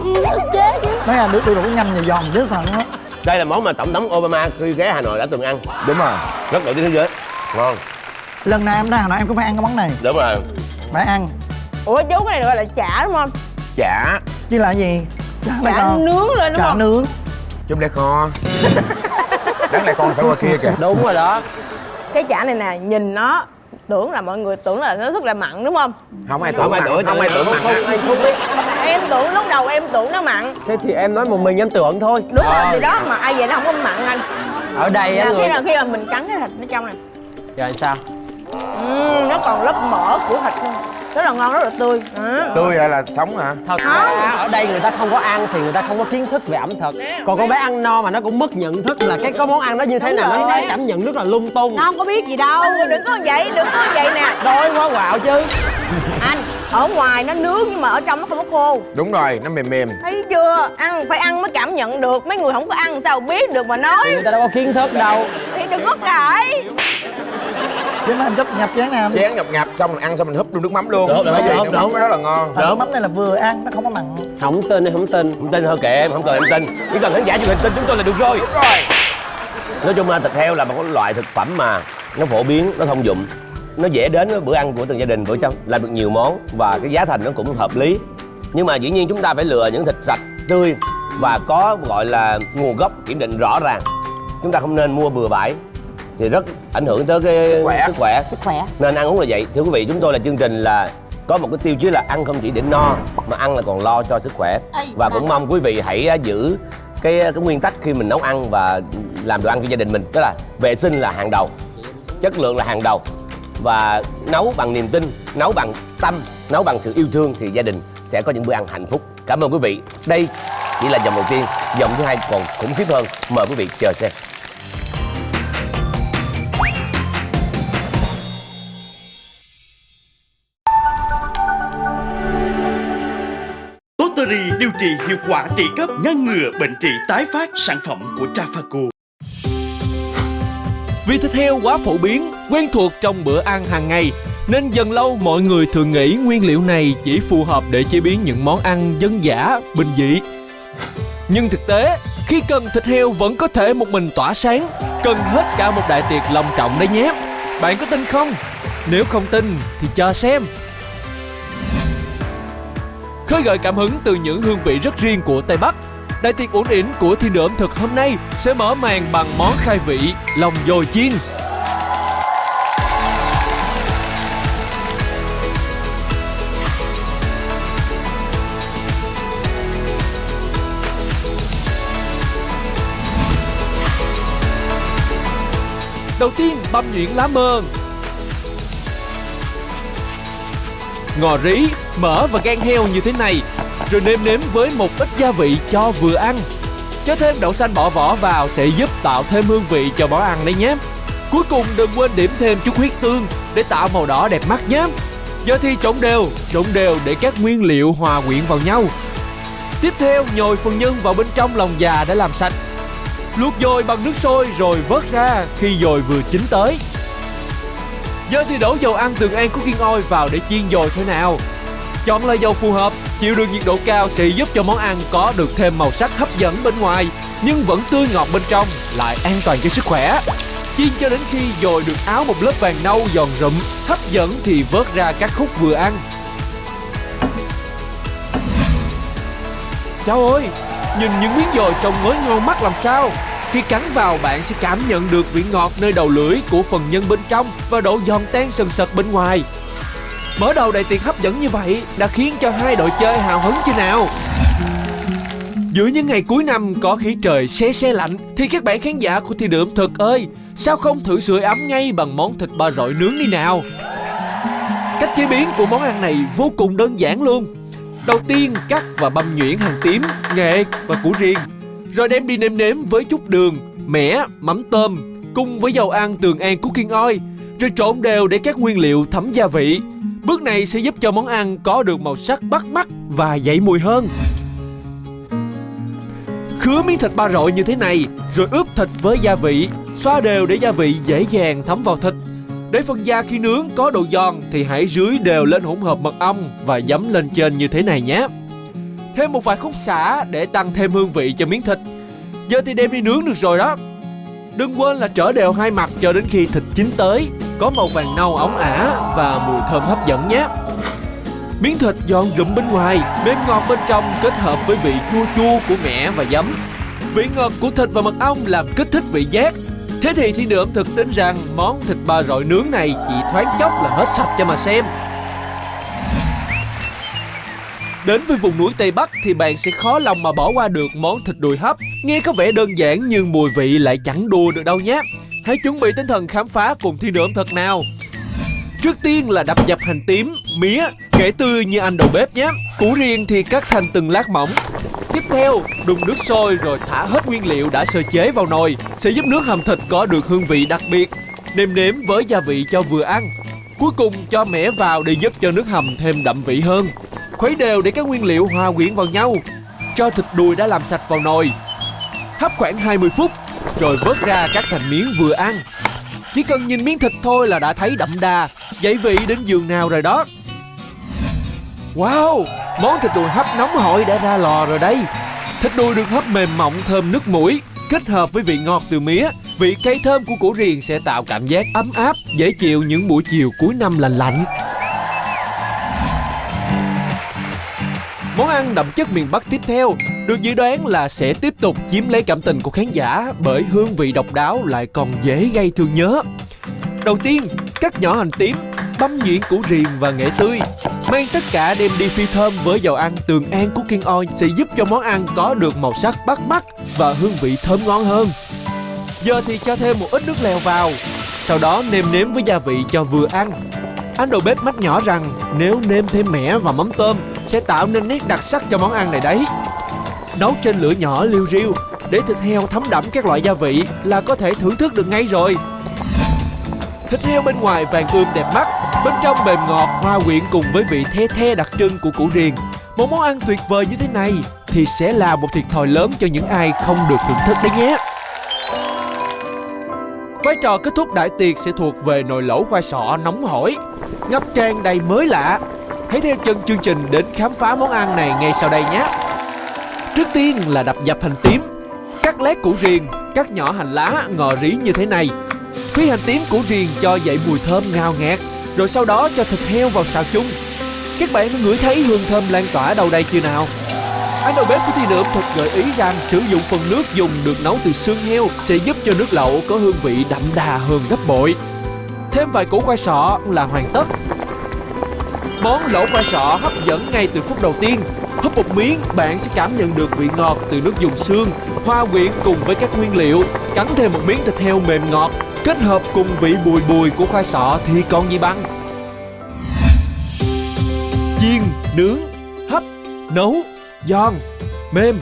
Nói là đu đủ nhanh và giòn dễ sợ luôn á. Đây là món mà tổng thống Obama khi ghé Hà Nội đã từng ăn. Đúng rồi. Rất nổi tiếng thế giới. Ngon. Lần nào em ra Hà Nội em cũng phải ăn cái món này. Đúng rồi. Phải ăn. Ủa chú, cái này được gọi là chả đúng không? Chả. Chứ là gì? Chả nướng lên đúng chả không? nướng. Chứ không lẽ kho. Đáng lẽ con phải qua kia kìa. Đúng rồi đó. Cái chả này nè, nhìn nó tưởng là mọi người tưởng là nó rất là mặn đúng không? Không ai Không tưởng ai mặn, tưởng, không ai tưởng mặn. Anh không biết. Em tưởng lúc đầu em tưởng nó mặn. Thế thì em nói một mình em tưởng thôi. Đúng rồi, thì đó mà ai vậy nó không có mặn anh. Ở đây á người. Khi mà mình cắn cái thịt nó trong này, Rồi sao? nó còn lớp mỡ của thịt luôn. Rất là ngon, rất là tươi. Tươi là sống hả? Thật ra ở đây người ta không có ăn thì người ta không có kiến thức về ẩm thực. Còn con bé ăn no mà nó cũng mất nhận thức là cái có món ăn nó như thế nào, nó cảm nhận rất là lung tung. Nó không có biết gì đâu. Đừng có vậy, đừng có vậy nè. Đói quá quạo chứ. Anh, ở ngoài nó nướng nhưng mà ở trong nó không có khô. Đúng rồi, nó mềm mềm. Thấy chưa? Ăn phải ăn mới cảm nhận được. Mấy người không có ăn sao biết được mà nói. Thì người ta đâu có kiến thức đâu. Thì đừng có cãi. Chứ mà anh chấp nhập chén nào. Chén ngập ngập xong mình ăn xong mình húp luôn nước mắm luôn. Đúng, Bởi vì đúng, nước mắm đúng. nó rất là ngon. Nước mắm này là vừa ăn, nó không có mặn. Không tin hay không tin. Không tin thôi kệ em, không cần em tin. Chỉ cần khán giả truyền hình tin chúng tôi là được rồi. Đúng rồi. Nói chung là thịt heo là một cái loại thực phẩm mà nó phổ biến, nó thông dụng, nó dễ đến với bữa ăn của từng gia đình, bữa xong làm được nhiều món và cái giá thành nó cũng hợp lý. Nhưng mà dĩ nhiên chúng ta phải lựa những thịt sạch, tươi và có gọi là nguồn gốc kiểm định rõ ràng. Chúng ta không nên mua bừa bãi thì rất ảnh hưởng tới cái sức khỏe. Nên ăn uống là vậy. Thưa quý vị, chúng tôi là chương trình là có một cái tiêu chí là ăn không chỉ để no mà ăn là còn lo cho sức khỏe. Và cũng mong quý vị hãy giữ cái nguyên tắc khi mình nấu ăn và làm đồ ăn cho gia đình mình, đó là vệ sinh là hàng đầu, chất lượng là hàng đầu, và nấu bằng niềm tin, nấu bằng tâm, nấu bằng sự yêu thương thì gia đình sẽ có những bữa ăn hạnh phúc. Cảm ơn quý vị. Đây chỉ là vòng đầu tiên, vòng thứ hai còn khủng khiếp hơn. Mời quý vị chờ xem. Tottery điều trị hiệu quả trị cấp, ngăn ngừa bệnh trị tái phát, sản phẩm của Trafaco. Vì thịt heo quá phổ biến, quen thuộc trong bữa ăn hàng ngày, nên dần lâu mọi người thường nghĩ nguyên liệu này chỉ phù hợp để chế biến những món ăn dân dã, bình dị. Nhưng thực tế, khi cần thịt heo vẫn có thể một mình tỏa sáng, cần hết cả một đại tiệc long trọng đấy nhé. Bạn có tin không? Nếu không tin thì cho xem. Khơi gợi cảm hứng từ những hương vị rất riêng của Tây Bắc, đại tiệc uốn ỉn của thiên đường ẩm thực hôm nay sẽ mở màn bằng món khai vị lòng dồi chiên. Đầu tiên băm nhuyễn lá mơ, ngò rí, mỡ và gan heo như thế này, rồi nêm nếm với một ít gia vị cho vừa ăn. Cho thêm đậu xanh bỏ vỏ vào sẽ giúp tạo thêm hương vị cho món ăn đấy nhé. Cuối cùng đừng quên điểm thêm chút huyết tương để tạo màu đỏ đẹp mắt nhé. Giờ thì trộn đều để các nguyên liệu hòa quyện vào nhau. Tiếp theo nhồi phần nhân vào bên trong lòng già để làm sạch. Luộc dồi bằng nước sôi rồi vớt ra khi dồi vừa chín tới. Giờ thì đổ dầu ăn Tường An Cooking Oil vào để chiên dồi thế nào. Chọn loại dầu phù hợp, chịu được nhiệt độ cao sẽ giúp cho món ăn có được thêm màu sắc hấp dẫn bên ngoài nhưng vẫn tươi ngọt bên trong, lại an toàn cho sức khỏe. Chiên cho đến khi dồi được áo một lớp vàng nâu giòn rụm, hấp dẫn thì vớt ra các khúc vừa ăn. Cháu ơi, nhìn những miếng dồi trông mới ngon mắt làm sao. Khi cắn vào bạn sẽ cảm nhận được vị ngọt nơi đầu lưỡi của phần nhân bên trong và độ giòn tan sần sật bên ngoài. Mở đầu đại tiệc hấp dẫn như vậy đã khiến cho hai đội chơi hào hứng chưa nào. Giữa những ngày cuối năm có khí trời se lạnh thì các bạn khán giả của Thiên đường ẩm thực ơi, sao không thử sưởi ấm ngay bằng món thịt ba rọi nướng đi nào. Cách chế biến của món ăn này vô cùng đơn giản luôn. Đầu tiên cắt và băm nhuyễn hành tím, nghệ và củ riềng, rồi đem đi nêm nếm với chút đường, mẻ, mắm tôm cùng với dầu ăn Tường An Cooking Oil, rồi trộn đều để các nguyên liệu thấm gia vị. Bước này sẽ giúp cho món ăn có được màu sắc bắt mắt và dậy mùi hơn. Khứa miếng thịt ba rọi như thế này, rồi ướp thịt với gia vị, Xoa đều để gia vị dễ dàng thấm vào thịt. Để phần da khi nướng có độ giòn thì hãy rưới đều lên hỗn hợp mật ong và giấm lên trên như thế này nhé. Thêm một vài khúc sả để tăng thêm hương vị cho miếng thịt. Giờ thì đem đi nướng được rồi đó. Đừng quên là trở đều hai mặt cho đến khi thịt chín tới, có màu vàng nâu óng ả và mùi thơm hấp dẫn nhé. Miếng thịt giòn rụm bên ngoài, mềm ngọt bên trong kết hợp với vị chua chua của mẻ và giấm. Vị ngọt của thịt và mật ong làm kích thích vị giác. Thế thì Thiên Đường ẩm thực tin rằng món thịt ba rọi nướng này chỉ thoáng chốc là hết sạch cho mà xem. Đến với vùng núi Tây Bắc thì bạn sẽ khó lòng mà bỏ qua được món thịt đùi hấp. Nghe có vẻ đơn giản nhưng mùi vị lại chẳng đùa được đâu nhé. Hãy chuẩn bị tinh thần khám phá cùng Thiên Đường ẩm thực nào. Trước tiên là đập dập hành tím, mía, kể tươi như anh đầu bếp nhé. Củ riềng thì cắt thành từng lát mỏng. Tiếp theo, đun nước sôi rồi thả hết nguyên liệu đã sơ chế vào nồi, sẽ giúp nước hầm thịt có được hương vị đặc biệt. Nêm nếm với gia vị cho vừa ăn. Cuối cùng cho mẻ vào để giúp cho nước hầm thêm đậm vị hơn. Khuấy đều để các nguyên liệu hòa quyện vào nhau. Cho thịt đùi đã làm sạch vào nồi. Hấp khoảng 20 phút, rồi vớt ra cắt thành miếng vừa ăn. Chỉ cần nhìn miếng thịt thôi là đã thấy đậm đà, dậy vị đến giường nào rồi đó. Wow, món thịt đùi hấp nóng hổi đã ra lò rồi đây. Thịt đùi được hấp mềm mọng thơm nước mũi, kết hợp với vị ngọt từ mía, vị cay thơm của củ riềng sẽ tạo cảm giác ấm áp, dễ chịu những buổi chiều cuối năm lạnh lạnh. Món ăn đậm chất miền Bắc tiếp theo được dự đoán là sẽ tiếp tục chiếm lấy cảm tình của khán giả bởi hương vị độc đáo lại còn dễ gây thương nhớ. Đầu tiên, cắt nhỏ hành tím, băm nhuyễn củ riềng và nghệ tươi. Mang tất cả đem đi phi thơm với dầu ăn Tường An Cooking Oil sẽ giúp cho món ăn có được màu sắc bắt mắt và hương vị thơm ngon hơn. Giờ thì cho thêm một ít nước lèo vào, sau đó nêm nếm với gia vị cho vừa ăn. Anh đầu bếp mách nhỏ rằng nếu nêm thêm mẻ và mắm tôm sẽ tạo nên nét đặc sắc cho món ăn này đấy. Nấu trên lửa nhỏ liu riu để thịt heo thấm đẫm các loại gia vị là có thể thưởng thức được ngay rồi. Thịt heo bên ngoài vàng ươm đẹp mắt, bên trong mềm ngọt hòa quyện cùng với vị the the đặc trưng của củ riềng. Một món ăn tuyệt vời như thế này thì sẽ là một thiệt thòi lớn cho những ai không được thưởng thức đấy nhé. Vai trò kết thúc đại tiệc sẽ thuộc về nồi lẩu khoai sọ nóng hổi, ngập tràn đầy mới lạ. Hãy theo chân chương trình đến khám phá món ăn này ngay sau đây nhé. Trước tiên là đập dập hành tím, cắt lát củ riềng, cắt nhỏ hành lá, ngò rí như thế này. Phi hành tím củ riềng cho dậy mùi thơm ngào ngạt, rồi sau đó cho thịt heo vào xào chung. Các bạn có ngửi thấy hương thơm lan tỏa đâu đây chưa nào? Anh đầu bếp của Thiên Đường ẩm thực gợi ý rằng sử dụng phần nước dùng được nấu từ xương heo sẽ giúp cho nước lẩu có hương vị đậm đà hơn gấp bội. Thêm vài củ khoai sọ là hoàn tất. Món lẩu khoai sọ hấp dẫn ngay từ phút đầu tiên. Húp một miếng, bạn sẽ cảm nhận được vị ngọt từ nước dùng xương, hòa quyện cùng với các nguyên liệu. Cắn thêm một miếng thịt heo mềm ngọt, kết hợp cùng vị bùi bùi của khoai sọ thì còn gì bằng. Chiên, nướng, hấp, nấu, giòn, mềm,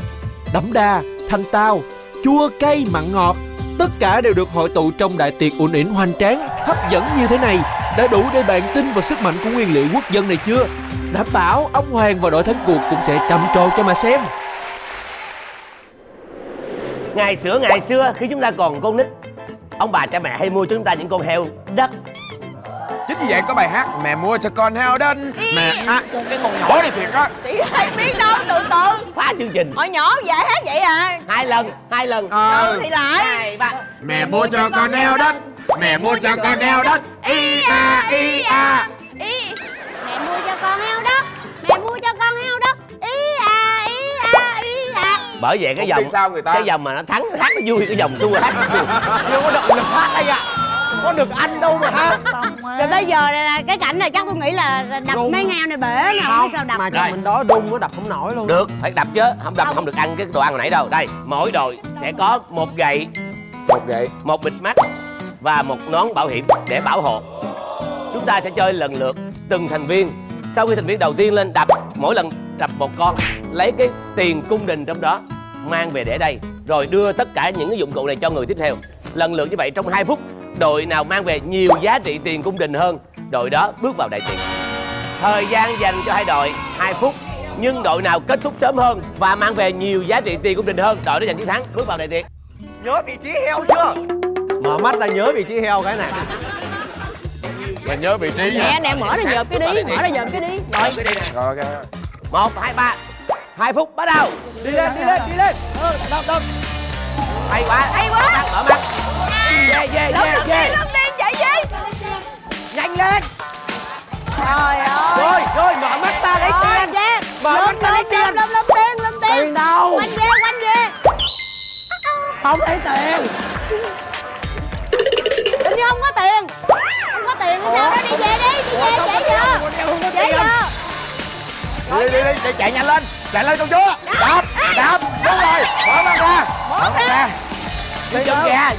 đậm đà, thanh tao, chua, cay, mặn ngọt. Tất cả đều được hội tụ trong đại tiệc uẩn ỉn hoành tráng, hấp dẫn như thế này. Đã đủ để bạn tin vào sức mạnh của nguyên liệu quốc dân này chưa? Đảm bảo ông Hoàng và đội thắng cuộc cũng sẽ trầm trồ cho mà xem. Ngày xưa khi chúng ta còn con nít, ông bà cha mẹ hay mua cho chúng ta những con heo đất. Chính vì vậy có bài hát mẹ mua cho con heo đất. Mẹ cái con nhỏ này thiệt á. Chị hay biết đâu, từ từ. Phá chương trình. Hồi nhỏ dễ hát vậy à. Hai lần. Thì lại 2, 3. Mẹ mua cho con heo đất. Mẹ mua cho con heo đất. Y a y a. Mẹ mua cho con heo đất. Mẹ mua cho con heo đất. Ý à ý à ý à. Bởi vậy cái Không biết dòng sao người ta. cái dòng mà nó thắng hát nó vui, cái dòng thua hát nó buồn. Chưa có động lực hát đây ạ. Có được ăn đâu mà hát. Rồi bây giờ là cái cảnh này chắc tôi nghĩ là đập Rung. mấy heo này bể nè, không biết sao đập. Mà cho mình đó đung nó đập không nổi luôn. Được, phải đập chứ, không đập không được ăn cái đồ ăn hồi nãy đâu. Đây, mỗi đội sẽ có một gậy, một bịt mắt và một nón bảo hiểm để bảo hộ. Chúng ta sẽ chơi lần lượt từng thành viên. Sau khi thành viên đầu tiên lên đập, mỗi lần đập một con, lấy cái tiền cung đình trong đó mang về để đây, rồi đưa tất cả những cái dụng cụ này cho người tiếp theo. Lần lượt như vậy trong 2 phút, đội nào mang về nhiều giá trị tiền cung đình hơn, đội đó bước vào đại tiệc. Thời gian dành cho hai đội 2 phút, nhưng đội nào kết thúc sớm hơn và mang về nhiều giá trị tiền cung đình hơn, đội đó giành chiến thắng, bước vào đại tiệc. Nhớ vị trí heo chưa? Mở mắt ra nhớ vị trí heo cái này. Là nhớ vị trí nha. Nè mở ra dợp cái đi, mở ra dợp cái đi. Rồi cái đi nè. Rồi ok. 1, 2, 3. 2 phút bắt đầu. Đi lên. Đâm. Hay quá. Mở mắt. Về. Lâm đi, chạy đi. Nhanh lên. Trời ơi. Rồi mở mắt ta lấy tiền. Mở mắt ta lấy tiền. Lâm tiền. Tiền đâu? Quanh về. Không lấy tiền. Hình như không có tiền. Không có tiền hay sao đó, đi về đi, chạy vô. Đi, chạy nhanh lên. Chạy lên công chúa. Đạp. Đúng rồi. Mở mắt ra. Dưới chân kìa.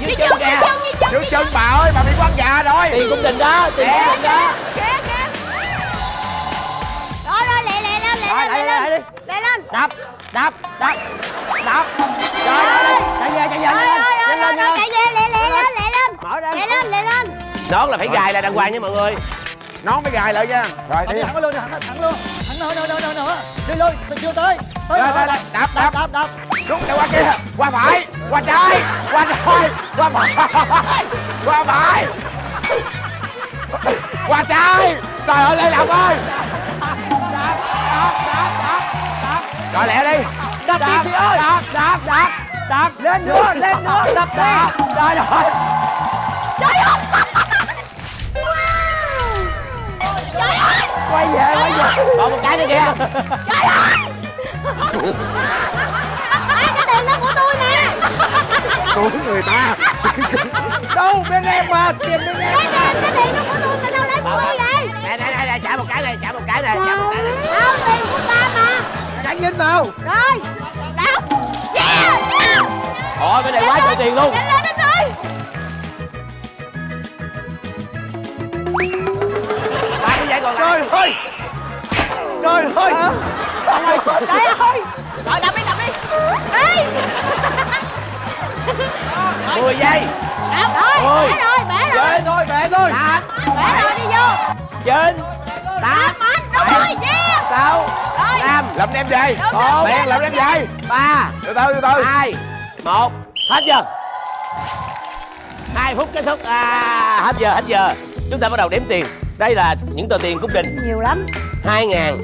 Dưới chân bà ơi, bà bị quăng gà rồi. Tiền cung đình đó. Kìa. Rồi, lẹ lên. Lẹ lên. Đạp. Chạy về. Rồi, chạy về, lẹ lên. Mở ra. Lẹ lên. Nón là phải gài là đàng hoàng nha mọi người. Nón mới gài lại nha. Rồi đi. Thẳng luôn. Thẳng nữa. Đi luôn, mình chưa tới. Rồi. Đạp. Đúng rồi, qua kia. Qua phải. Qua trái. Qua phải. Qua trái. Trời ơi, Lê Lộc ơi. Rồi lẹ đi. Đạp đi chị ơi. Đạp. Lên nữa. Đạp đi. Trời ơi. Quay về. Còn một cái nữa kìa. Cái tiền đó của tôi nè. Của người ta. Đâu, bên em mà. Tiền bên em. Cái tiền đó của tôi, tại sao lấy của tôi vậy? Nè, trả một cái này. Đâu, tiền của ta mà. Nhanh lên nào. Rồi, đạp. Ôi, cái này quá trời tiền luôn. Lên rồi. Ba cái giấy còn lại. Trời ơi. Trời ơi. Rồi, đạp đi. Đi. 10 giây. Đạp rồi, bẻ rồi. Bẻ thôi. Đạp. Bẻ rồi, đi vô. Trên. Đạp mạnh, đúng rồi, yeah. 6. Rồi. 5. Làm đem về. Một. Tiền làm đem về. 3. Từ từ. 2. 1. Hết giờ. 2 phút kết thúc. Hết giờ. Chúng ta bắt đầu đếm tiền. Đây là những tờ tiền cung đình. Nhiều lắm. 2.000.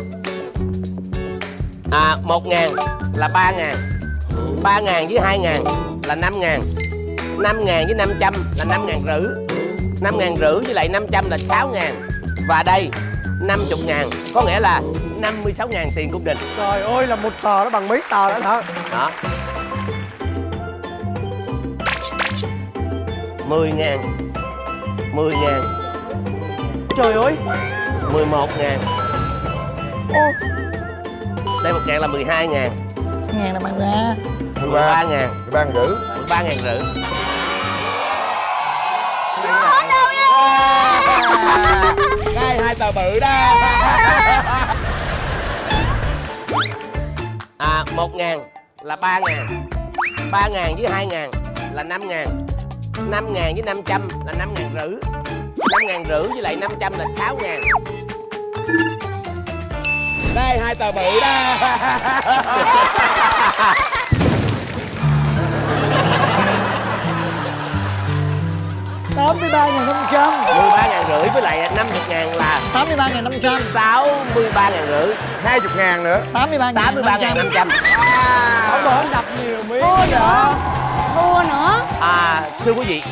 1.000 là 3.000. 3.000 với 2.000 là 5.000. 5.000 với 500 là 5.500. 5.500 với lại 500 là 6.000. Và đây 50.000, có nghĩa là 56.000 tiền cung đình. Trời ơi, là một tờ nó bằng mấy tờ đó hả? Đó. 10.000. 10.000. Trời ơi. 11.000. Đây 1.000 là 12.000. Ngàn là mang ra. 13.000. 13.500. 13.500. Hết đâu nha. Đây 2 tờ bự đó. 1.000 là 3.000. 3.000 với 2.000 là 5.000. 5.000 với 500 là 5.500. 5.500 với lại 500 là 6.000. Đây 2 tờ bự đó. Tám mươi 3.500. 13.500 với lại 50.000 là 83.500. 63.500. 20.000 nữa. 83.500. Ông đổ đập nhiều miếng. Thua nữa. Thưa quý vị,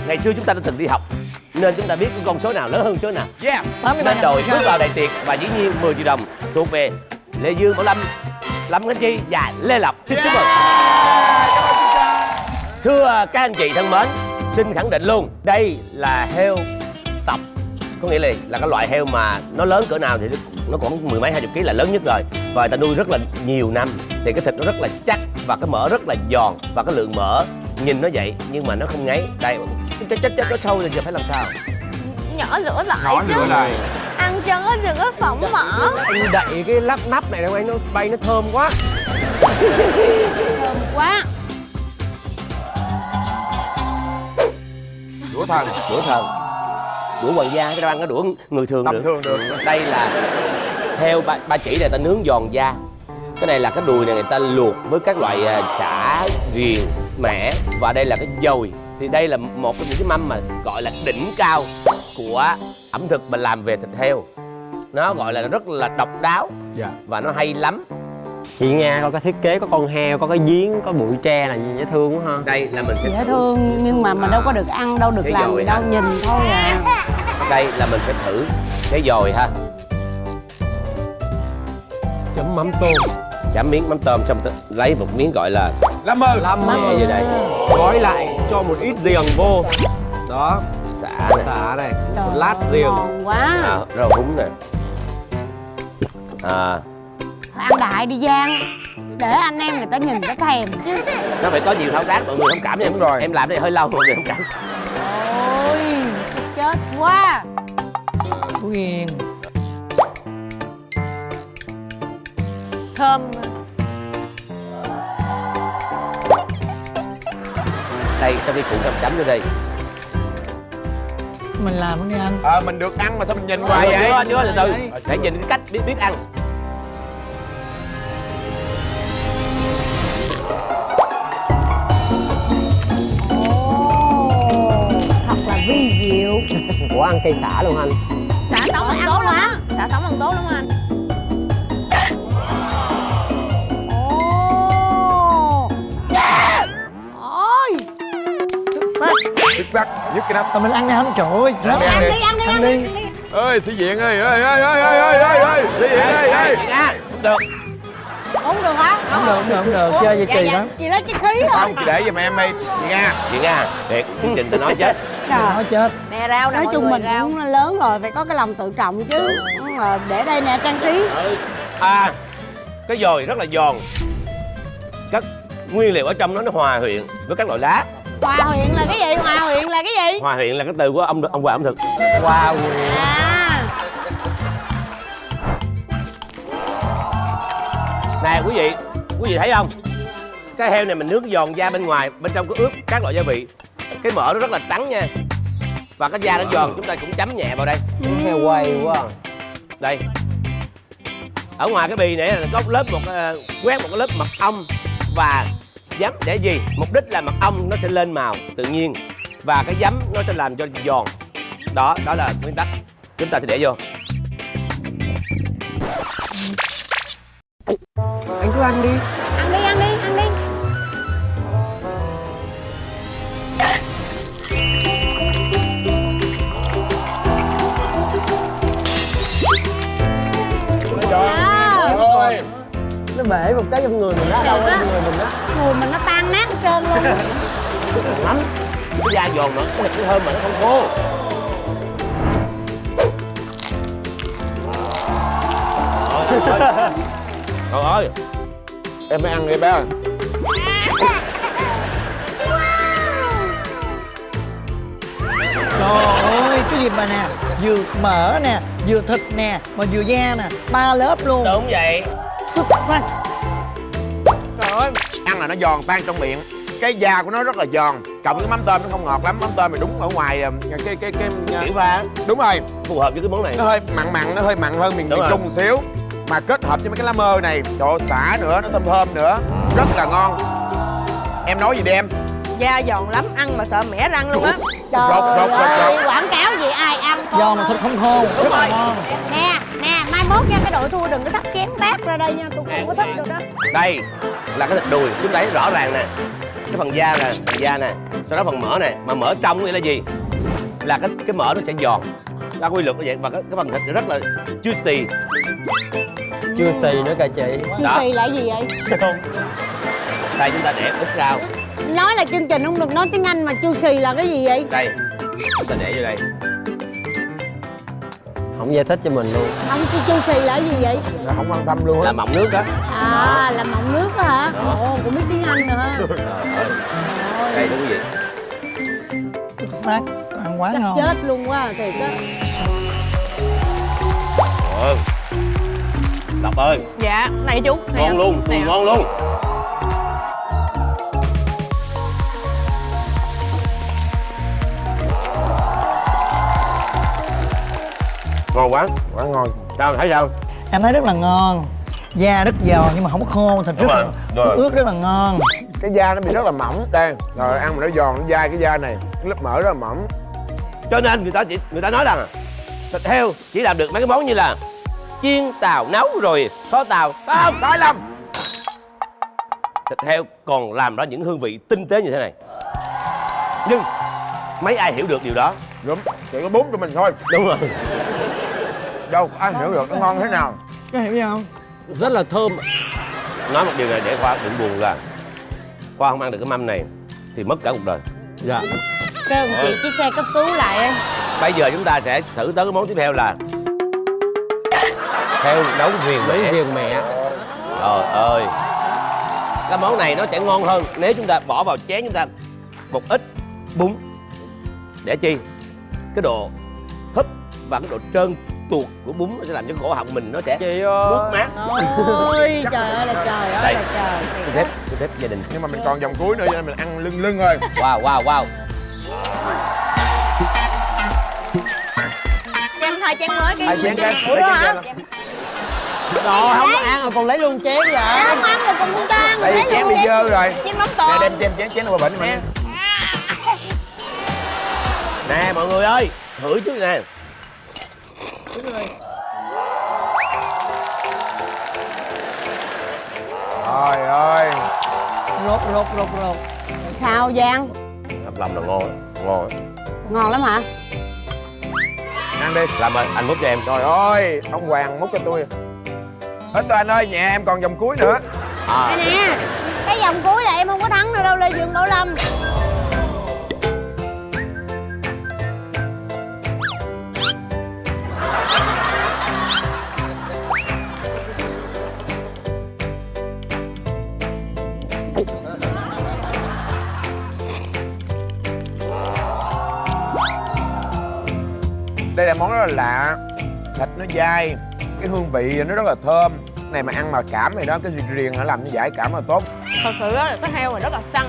ngày xưa chúng ta đã từng đi học nên chúng ta biết cái con số nào lớn hơn số nào. Yeah. Nên đội bước vào đại tiệc và dĩ nhiên 10 triệu đồng thuộc về Lê Dương, Bảo Lâm, Lâm Khánh Chi và Lê Lộc. Xin chúc mừng. Thưa các anh chị thân mến, xin khẳng định luôn, đây là heo tập. Có nghĩa là cái loại heo mà nó lớn cỡ nào thì nó khoảng 10 mấy 20 kg là lớn nhất rồi. Và người ta nuôi rất là nhiều năm thì cái thịt nó rất là chắc và cái mỡ rất là giòn và cái lượng mỡ nhìn nó vậy nhưng mà nó không ngấy. Đây chết nó sâu rồi giờ phải làm sao? Nhỏ rửa lại Nhỏ chứ. nữa này. Ăn chân á đừng có phỏng mỡ. Anh đậy cái lắp nắp này đâu anh, nó bay nó thơm quá. Thơm quá. Đũa thần. Đũa hoàng gia, cái đâu ăn cái đũa người thường Tầm được. thường được. Đây là heo ba chỉ này ta nướng giòn da. Cái này là cái đùi này người ta luộc với các loại chả, riềng, mẻ. Và đây là cái dồi thì đây là một trong những cái mâm mà gọi là đỉnh cao của ẩm thực mà làm về thịt heo. Nó gọi là rất là độc đáo và nó hay lắm. Chị Nga coi cái thiết kế có con heo, có cái giếng, có bụi tre là gì dễ thương quá ha. Đây là mình sẽ Dễ thử. thương nhưng mà mình đâu có được ăn đâu, được Cái làm dồi gì đâu, hả? nhìn thôi à. Đây là mình sẽ thử cái dồi ha. Chấm mắm tôm. Chấm miếng mắm tôm xong lấy một miếng gọi là Lá mơ. nhẹ như đây. Gói lại cho một ít riềng vô. Đó, Xả này. xả này, Trời một lát ơi, riềng. ngon quá. Rau húng này. Ăn đại đi Giang, để anh em người ta nhìn người ta thèm chứ. Nó phải có nhiều thao tác, mọi người thông cảm nha. Đúng rồi. Em làm đây hơi lâu mọi người thông cảm. Ôi chết quá. Phú Yên. Thơm. Đây sau khi cuộn xong chấm vô đây. Mình làm đi anh. Mình được ăn mà sao mình nhìn hoài vậy? Chưa từ từ để nhìn cái cách biết ăn. Thật là vi diệu. Ủa ăn cây xả luôn anh. Xả sống ăn tốt lắm á. Xả sống ăn tốt lắm anh. Ôi Xuất sắc. Nhất cái nắp. Rồi mình ăn đi anh, trời ơi. Ăn đi, ăn ăn đi, đi. ăn đi, Ăn ăn đi. đi. Ơi, sĩ diện ơi. Ơi, sĩ diện ơi. Được. Uống được hả? Không được, chơi gì kỳ lắm. Chị lấy cái khí thôi. Không, chị để giùm em đi. Chị Nga. Chị Nga, thiệt, chương trình ta nói chết. Nói chết. Nè rau nè Nói mọi chung người, mình rau. cũng lớn rồi, phải có cái lòng tự trọng chứ. Để đây nè, trang trí. Cái dồi rất là giòn. Các nguyên liệu ở trong nó hòa quyện với các loại lá. Hòa huyện là cái gì? Hòa huyện là cái gì? Hòa quyện là cái từ của ông Hòa ẩm thực. Hòa quyện. À, Nè quý vị thấy không? Cái heo này mình nướng giòn da bên ngoài, bên trong có ướp các loại gia vị. Cái mỡ nó rất là trắng nha. Và cái da nó giòn, chúng ta cũng chấm nhẹ vào đây. Heo quay quá. Đây. Ở ngoài cái bì này là có lớp quét một cái lớp mật ong và giấm để gì? Mục đích là mật ong nó sẽ lên màu tự nhiên và cái giấm nó sẽ làm cho giòn. Đó là nguyên tắc. Chúng ta sẽ để vô. Anh cứ ăn đi. ăn đi, ăn đi, ăn đi. Ôi. Nó bể một cái trong người mình đó. Đâu Được á. trong người mình đó. Người mình nó tan nát hết trơn luôn. Lắm. Cái da giòn nữa, cái thịt nó thơm mà nó không khô. Trời ơi. Em mới ăn đi bé ơi. Trời ơi, cái gì mà nè, vừa mỡ nè, vừa thịt nè, mà vừa da nè, 3 lớp luôn. Đúng vậy. Xuất sắc. Trời ơi. Ăn là nó giòn tan trong miệng. Cái da của nó rất là giòn. Cộng với mắm tôm nó không ngọt lắm. Mắm tôm thì đúng ở ngoài cái Tiểu pha đúng rồi. phù hợp với cái món này. Nó hơi mặn, nó hơi mặn hơn miền Đúng rồi. Trung một xíu. Mà kết hợp với mấy cái lá mơ này, trời ơi, xả nữa, nó thơm nữa. Rất là ngon. Em nói gì đi em? Da giòn lắm, ăn mà sợ mẻ răng luôn á. Trời Rột. ơi, quảng cáo gì ai ăn con. Giòn mà thịt không khô, rất là ngon. Nè, mai mốt nha, cái đội thua đừng có sắp chén bát ra đây nha, tôi không có thích được đó. Đây là cái thịt đùi, chúng ta thấy rõ ràng nè. Cái phần da là phần da nè, sau đó phần mỡ nè, mà mỡ trong nghĩa là gì? Là cái mỡ nó sẽ giòn. Là quy luật như vậy và cái phần thịt nó rất là juicy. Chưa xì nữa kìa chị. Đó. Juicy là cái gì vậy? Đây chúng ta để úp rau. Nói là chương trình không được nói tiếng Anh mà juicy là cái gì vậy? Đây, chúng ta để vô đây. Không giải thích cho mình luôn. Không, juicy là cái gì vậy? Là không quan tâm luôn Là á. mọng nước đó. À, là mọng nước á hả? Đó. Ồ, cũng biết tiếng Anh nữa ha. Đây thưa quý vị. Xuất sắc, ăn quá ngon. Chết luôn quá thiệt á. Ôi. Lộc ơi, Dạ, này chú. Nè. ngon luôn, Nè. ngon luôn. Ngon quá. Quá ngon. Sao thấy sao? Em thấy rất là ngon. Da rất giòn nhưng mà không có khô, thịt Đúng rất là rồi, rồi. ướt rất là ngon. cái da nó bị rất là mỏng đây, rồi ăn mà nó giòn, nó dai cái da này, cái lớp mỡ rất là mỏng. Cho nên người ta nói rằng thịt heo chỉ làm được mấy cái món như là chiên, xào, nấu rồi kho tàu. Phải không? Sai lầm. Thịt heo còn làm ra những hương vị tinh tế như thế này. Nhưng mấy ai hiểu được điều đó? Đúng, chỉ có 4 tụi mình thôi. Đúng rồi. Đâu có ai hiểu được nó ngon thế nào. Có hiểu gì không? Rất là thơm. Nói một điều này để Khoa đừng buồn là Khoa không ăn được cái mâm này thì mất cả cuộc đời. Dạ. Kêu chị chiếc xe cấp cứu lại em. Bây giờ chúng ta sẽ thử tới cái món tiếp theo là heo nấu riềng Lấy mẹ. riêng mẹ. Trời ơi, cái món này nó sẽ ngon hơn nếu chúng ta bỏ vào chén chúng ta một ít bún. Để chi? Cái độ húp và cái độ trơn tuột của bún nó sẽ làm cho cổ họng mình nó sẽ Chị buốt ơi. mát. Ôi trời ơi là trời ơi Đây. là trời. Xin phép gia đình. Nhưng mà mình còn vòng cuối nữa cho nên mình ăn lưng thôi. Wow. Cho em thay chén mới cái Ai chén cái? Ủa đó hả? Rồi không ăn rồi còn lấy luôn chén vậy. Không ăn rồi còn muốn ăn. Đây chén bị dơ rồi. Chén mắm Nè tôm. đem chén qua bển Nè. Nè mọi người ơi, thử chứ nè. Trời ơi. Rột. Sao Giang? Hấp lòng là ngon, ngon. Ngon lắm hả? Ăn đi. Làm ơi, anh múc cho em. Trời ơi, ông Hoàng múc cho tôi. Hết tôi anh ơi, nhà em còn vòng cuối nữa. Đây nè, cái vòng cuối là em không có thắng nữa đâu Lê Dương Bảo Lâm. Đây là món rất là lạ. Thịt nó dai, cái hương vị nó rất là thơm. Này mà ăn mà cảm này đó, cái riềng nó làm nó giải cảm là tốt. Thật sự á, cái heo này rất là săn.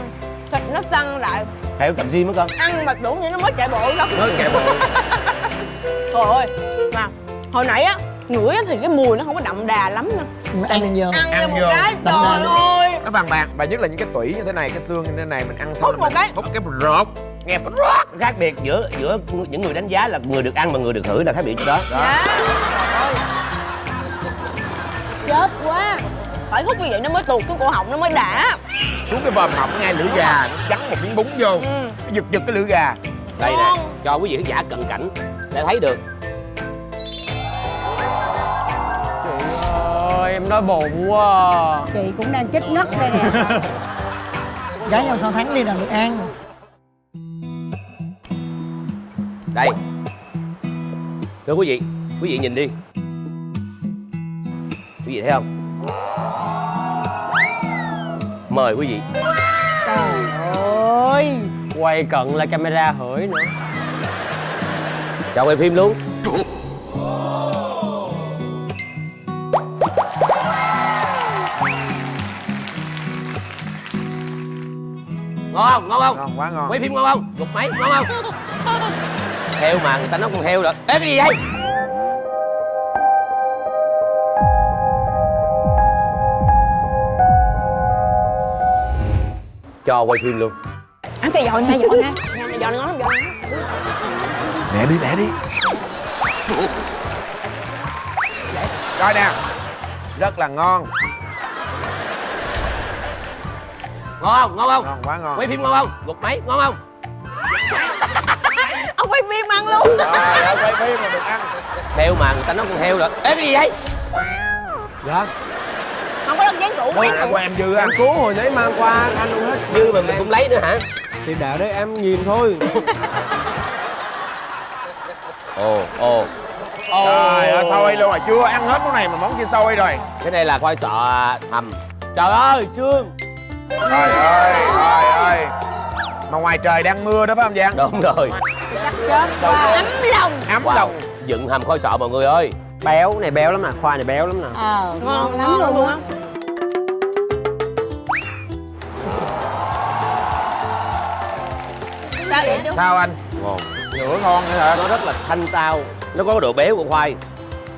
Thịt nó săn lại. Heo cầm xiên mất con. Ăn mà đủ như nó mới chạy bộ đó. Nói kẹo bộ. Trời ơi. Mà hồi nãy á, ngửi á thì cái mùi nó không có đậm đà lắm nha. Ăn vô. Ăn vô một vô. cái, Đậm đà trời luôn. ơi. Nó vàng bạc và nhất là những cái tủy như thế này, cái xương như thế này mình ăn xong Hút là một mình cái. hút cái rột. Nghe rót. Khác biệt giữa những người đánh giá là người được ăn và người được hửi là khác biệt chỗ đó. Dạ. Trời ơi. Chết quá. Phải hút như vậy nó mới tuột cái cổ họng nó mới đã. Xuống cái vòm họng ngay lưỡi gà, nó cắn một miếng bún vô. Ừ. Nó giật cái lưỡi gà. Đây nè, cho quý vị khán giả cận cảnh để thấy được. Chị ơi, em đói bụng quá à. Chị cũng đang chết ngất đây nè. Gái nhau sao thắng đi nào được ăn. Đây. Thưa quý vị nhìn đi. Quý vị thấy không? Mời quý vị. Trời ơi. Quay cận lại camera hửi nữa. Chào quay phim luôn. Ngon không? Ngon không? Ngon quá ngon. Quay phim ngon không? Gục máy ngon không? Heo mà người ta nói con heo rồi. Ê cái gì vậy? Cho quay phim luôn. Ăn cái giò nha, giò nha. Giò này ngon lắm, giò này. Lẹ đi. Coi nè. Rất là ngon. Ngon không? Ngon không? Ngon quá ngon. Quay phim ngon không? Gục máy ngon không? Ông quay phim ăn luôn. Trời ơi, quay phim mà được ăn. Heo mà người ta nói con heo rồi. Ê cái gì vậy? Dạ. Không có lần chén cũ. Đâu ăn qua em dư ăn. Cứu hồi nãy mang qua ăn luôn hết. Dư mà mình cũng lấy nữa hả? Thì để đây em nhìn thôi. Ồ. Trời ơi, xôi luôn rồi. Chưa ăn hết món này mà món kia xôi rồi. Cái này là khoai sọ hầm. Trời ơi, Trương. Trời ơi. Mà ngoài trời đang mưa đó phải không Giang? Đúng rồi. Chết quá. Ấm lòng. Ấm Wow. lòng. Dựng hầm khoai sọ mọi người ơi. Béo này béo lắm nè, khoai này béo lắm nè. Ngon lắm luôn á. Sao vậy chú? Sao anh? Ngon. Nửa ngon nữa hả? Nó rất là thanh tao. Nó có cái độ béo của khoai.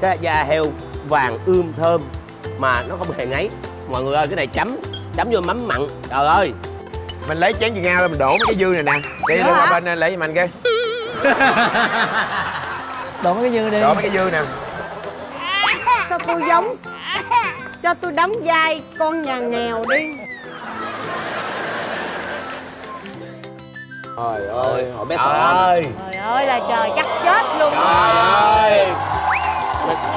Cái da heo vàng ươm thơm mà nó không hề ngấy. Mọi người ơi, cái này chấm chấm vô mắm mặn. Trời ơi. Mình lấy chén chừng ngao lên mình đổ mấy cái dư này nè. Đi lên qua bên lấy giùm anh cái. Đổ mấy cái dư đi. Đổ mấy cái dư nè. Sao tôi giống? Cho tôi đóng vai con nhà nghèo đi. Trời ơi, hồi bé Trời sọ. ơi. Trời ơi là trời, chắc chết luôn. Trời ơi.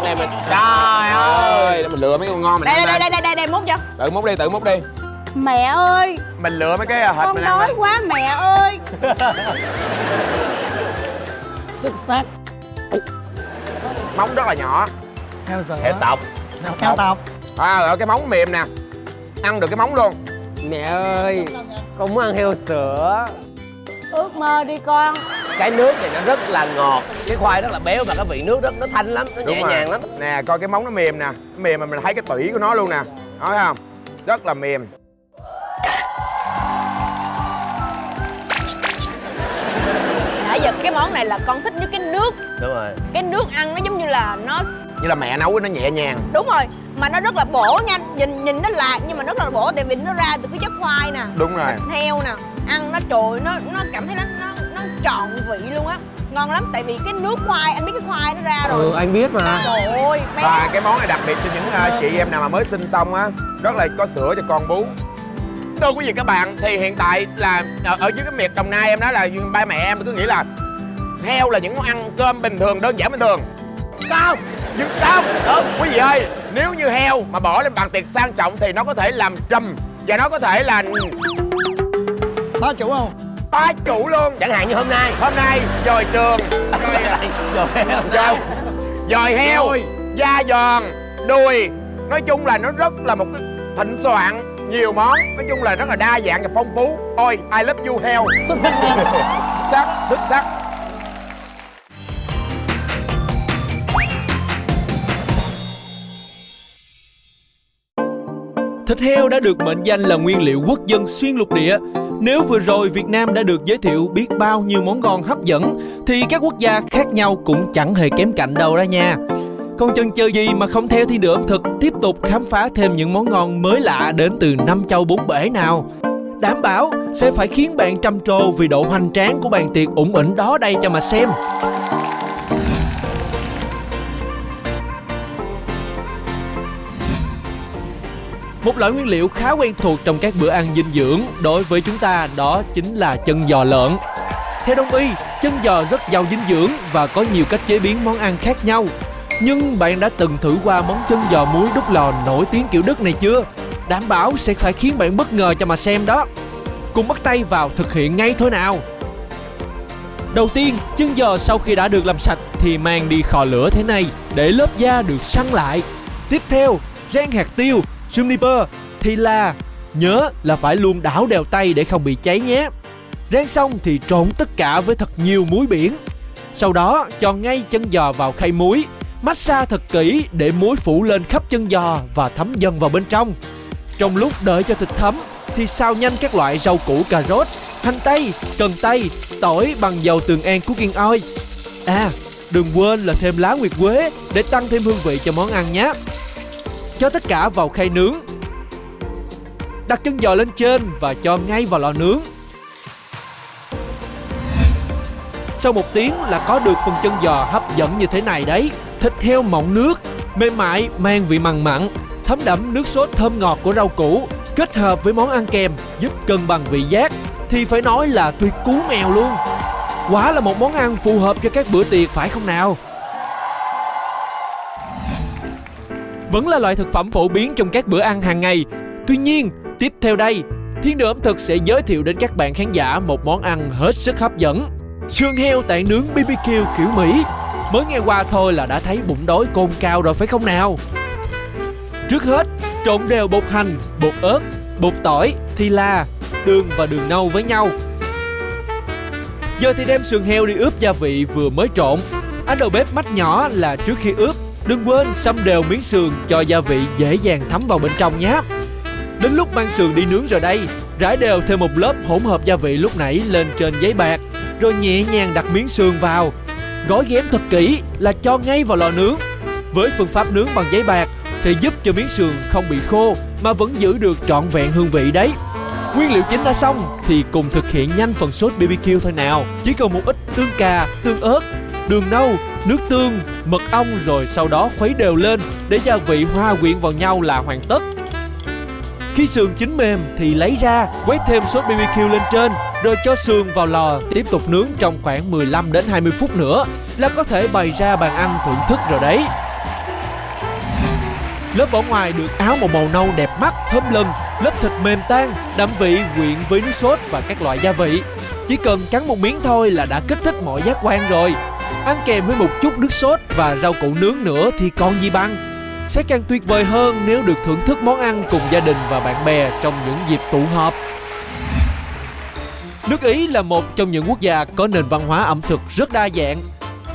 Này mình trời ơi, mình lựa mấy con ngon mình Đây ăn đây đây đây múc cho. Tự múc đi. Mẹ ơi, Mình lựa mấy cái thịt con mình ăn đói đây. quá mẹ ơi. Xuất sắc. Móng rất là nhỏ. Heo sữa. Heo tộc. Heo tộc. Ở cái móng mềm nè. Ăn được cái móng luôn. Mẹ ơi, con muốn ăn heo sữa. Ước mơ đi con. Cái nước này nó rất là ngọt, cái khoai rất là béo và cái vị nước nó thanh lắm, nó Đúng nhẹ rồi. nhàng lắm. Nè, coi cái móng nó mềm nè. Nó mềm mà mình thấy cái tủy của nó luôn nè. Đó thấy không? Rất là mềm. Nãy giờ cái món này là con thích nhất cái nước. Đúng rồi. Cái nước ăn nó giống như là nó Như là mẹ nấu nó nhẹ nhàng. đúng rồi, mà nó rất là bổ nha. Nhìn nó lạc nhưng mà rất là bổ tại vì nó ra từ cái chất khoai nè. Đúng rồi. Thịt heo nè, ăn nó trội, nó cảm thấy nó trọn vị luôn á. Ngon lắm tại vì cái nước khoai, anh biết cái khoai nó ra rồi. Anh biết mà. Trời ơi, bé. Và cái món này đặc biệt cho những chị em nào mà mới sinh xong á, rất là có sữa cho con bú. Thưa quý vị các bạn, thì hiện tại là ở dưới cái miệt Đồng Nai em nói là ba mẹ em cứ nghĩ là heo là những món ăn cơm bình thường, đơn giản bình thường. Không, nhưng không. Đúng, quý vị ơi, nếu như heo mà bỏ lên bàn tiệc sang trọng thì nó có thể làm trùm và nó có thể là Bá chủ không? bá chủ luôn. Chẳng hạn như hôm nay Dồi trường, dồi heo, da giòn, đùi. Nói chung là nó rất là một cái thịnh soạn, nhiều món. Nói chung là rất là đa dạng và phong phú. Ôi, I love you heo. Xuất sắc nha. Xuất sắc. Thịt heo đã được mệnh danh là nguyên liệu quốc dân xuyên lục địa. Nếu vừa rồi Việt Nam đã được giới thiệu biết bao nhiêu món ngon hấp dẫn, thì các quốc gia khác nhau cũng chẳng hề kém cạnh đâu đó nha. Còn chần chờ gì mà không theo Thiên Đường Ẩm Thực tiếp tục khám phá thêm những món ngon mới lạ đến từ 5 châu 4 bể nào. Đảm bảo sẽ phải khiến bạn trầm trồ vì độ hoành tráng của bàn tiệc ủng ỉnh đó đây cho mà xem. Một loại nguyên liệu khá quen thuộc trong các bữa ăn dinh dưỡng đối với chúng ta đó chính là chân giò lợn. Theo Đông y, chân giò rất giàu dinh dưỡng và có nhiều cách chế biến món ăn khác nhau. Nhưng bạn đã từng thử qua món chân giò muối đúc lò nổi tiếng kiểu Đức này chưa? Đảm bảo sẽ phải khiến bạn bất ngờ cho mà xem đó. Cùng bắt tay vào thực hiện ngay thôi nào. Đầu tiên, chân giò sau khi đã được làm sạch thì mang đi khò lửa thế này để lớp da được săn lại. Tiếp theo, rang hạt tiêu, juniper thì là nhớ là phải luôn đảo đều tay để không bị cháy nhé. Rang xong thì trộn tất cả với thật nhiều muối biển. Sau đó cho ngay chân giò vào khay muối, massage thật kỹ để muối phủ lên khắp chân giò và thấm dần vào bên trong. Trong lúc đợi cho thịt thấm thì xào nhanh các loại rau củ cà rốt, hành tây, cần tây, tỏi bằng dầu tường an cooking oil. À, đừng quên là thêm lá nguyệt quế để tăng thêm hương vị cho món ăn nhé. Cho tất cả vào khay nướng. Đặt chân giò lên trên và cho ngay vào lò nướng. Sau 1 tiếng là có được phần chân giò hấp dẫn như thế này đấy. Thịt heo mọng nước, mềm mại, mang vị mặn mặn, thấm đẫm nước sốt thơm ngọt của rau củ, kết hợp với món ăn kèm giúp cân bằng vị giác thì phải nói là tuyệt cú mèo luôn. Quả là một món ăn phù hợp cho các bữa tiệc phải không nào? Vẫn là loại thực phẩm phổ biến trong các bữa ăn hàng ngày. Tuy nhiên, tiếp theo đây, Thiên Đường Ẩm Thực sẽ giới thiệu đến các bạn khán giả một món ăn hết sức hấp dẫn. Sườn heo tảng nướng BBQ kiểu Mỹ. Mới nghe qua thôi là đã thấy bụng đói cồn cào rồi phải không nào? Trước hết, trộn đều bột hành, bột ớt, bột tỏi, thì là, đường và đường nâu với nhau. Giờ thì đem sườn heo đi ướp gia vị vừa mới trộn. Anh đầu bếp mách nhỏ là trước khi ướp, đừng quên xăm đều miếng sườn cho gia vị dễ dàng thấm vào bên trong nhé. Đến lúc mang sườn đi nướng rồi đây, rải đều thêm một lớp hỗn hợp gia vị lúc nãy lên trên giấy bạc, rồi nhẹ nhàng đặt miếng sườn vào. Gói ghém thật kỹ là cho ngay vào lò nướng. Với phương pháp nướng bằng giấy bạc sẽ giúp cho miếng sườn không bị khô mà vẫn giữ được trọn vẹn hương vị đấy. Nguyên liệu chính đã xong thì cùng thực hiện nhanh phần sốt BBQ thôi nào. Chỉ cần một ít tương cà, tương ớt, đường nâu, nước tương, mật ong, rồi sau đó khuấy đều lên để gia vị hòa quyện vào nhau là hoàn tất. Khi sườn chín mềm thì lấy ra, quét thêm sốt BBQ lên trên, rồi cho sườn vào lò tiếp tục nướng trong khoảng 15 đến 20 phút nữa là có thể bày ra bàn ăn thưởng thức rồi đấy. Lớp vỏ ngoài được áo một màu nâu đẹp mắt, thơm lừng, lớp thịt mềm tan, đậm vị quyện với nước sốt và các loại gia vị. Chỉ cần cắn một miếng thôi là đã kích thích mọi giác quan rồi. Ăn kèm với một chút nước sốt và rau củ nướng nữa thì còn gì bằng. Sẽ càng tuyệt vời hơn nếu được thưởng thức món ăn cùng gia đình và bạn bè trong những dịp tụ họp. Nước Ý là một trong những quốc gia có nền văn hóa ẩm thực rất đa dạng.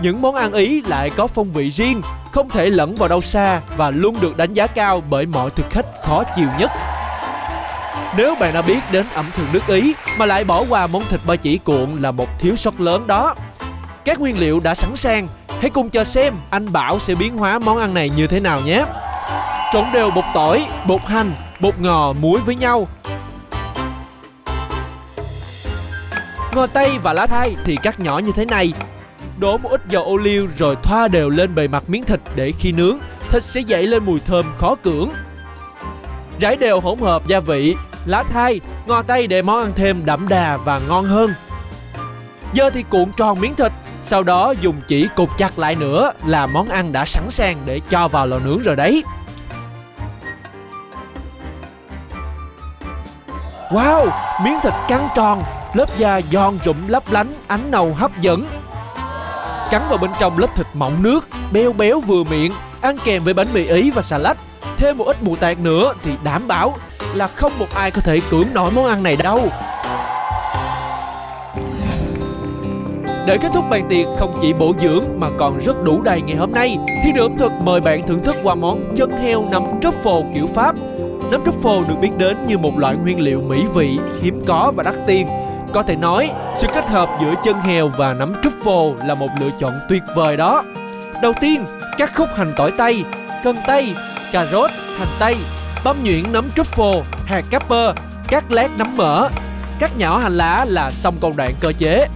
Những món ăn Ý lại có phong vị riêng, không thể lẫn vào đâu xa và luôn được đánh giá cao bởi mọi thực khách khó chịu nhất. Nếu bạn đã biết đến ẩm thực nước Ý mà lại bỏ qua món thịt ba chỉ cuộn là một thiếu sót lớn đó. Các nguyên liệu đã sẵn sàng, hãy cùng chờ xem anh Bảo sẽ biến hóa món ăn này như thế nào nhé. Trộn đều bột tỏi, bột hành, bột ngò, muối với nhau. Ngò tây và lá thay thì cắt nhỏ như thế này. Đổ một ít dầu ô liu rồi thoa đều lên bề mặt miếng thịt để khi nướng, thịt sẽ dậy lên mùi thơm khó cưỡng. Rải đều hỗn hợp gia vị, lá thay, ngò tây để món ăn thêm đậm đà và ngon hơn. Giờ thì cuộn tròn miếng thịt, sau đó dùng chỉ cột chặt lại nữa là món ăn đã sẵn sàng để cho vào lò nướng rồi đấy. Wow, miếng thịt căng tròn, lớp da giòn rụm lấp lánh, ánh nâu hấp dẫn. Cắn vào bên trong lớp thịt mọng nước, béo béo vừa miệng, ăn kèm với bánh mì Ý và salad. Thêm một ít mù tạt nữa thì đảm bảo là không một ai có thể cưỡng nổi món ăn này đâu. Để kết thúc bàn tiệc không chỉ bổ dưỡng mà còn rất đủ đầy ngày hôm nay, thì Đường ẩm thực mời bạn thưởng thức qua món chân heo nấm truffle kiểu Pháp. Nấm truffle được biết đến như một loại nguyên liệu mỹ vị, hiếm có và đắt tiền. Có thể nói, sự kết hợp giữa chân heo và nấm truffle là một lựa chọn tuyệt vời đó. Đầu tiên, cắt khúc hành tỏi tây, cần tây, cà rốt, hành tây, băm nhuyễn nấm truffle, hạt pepper, cắt lát nấm mỡ, cắt nhỏ hành lá là xong công đoạn cơ chế.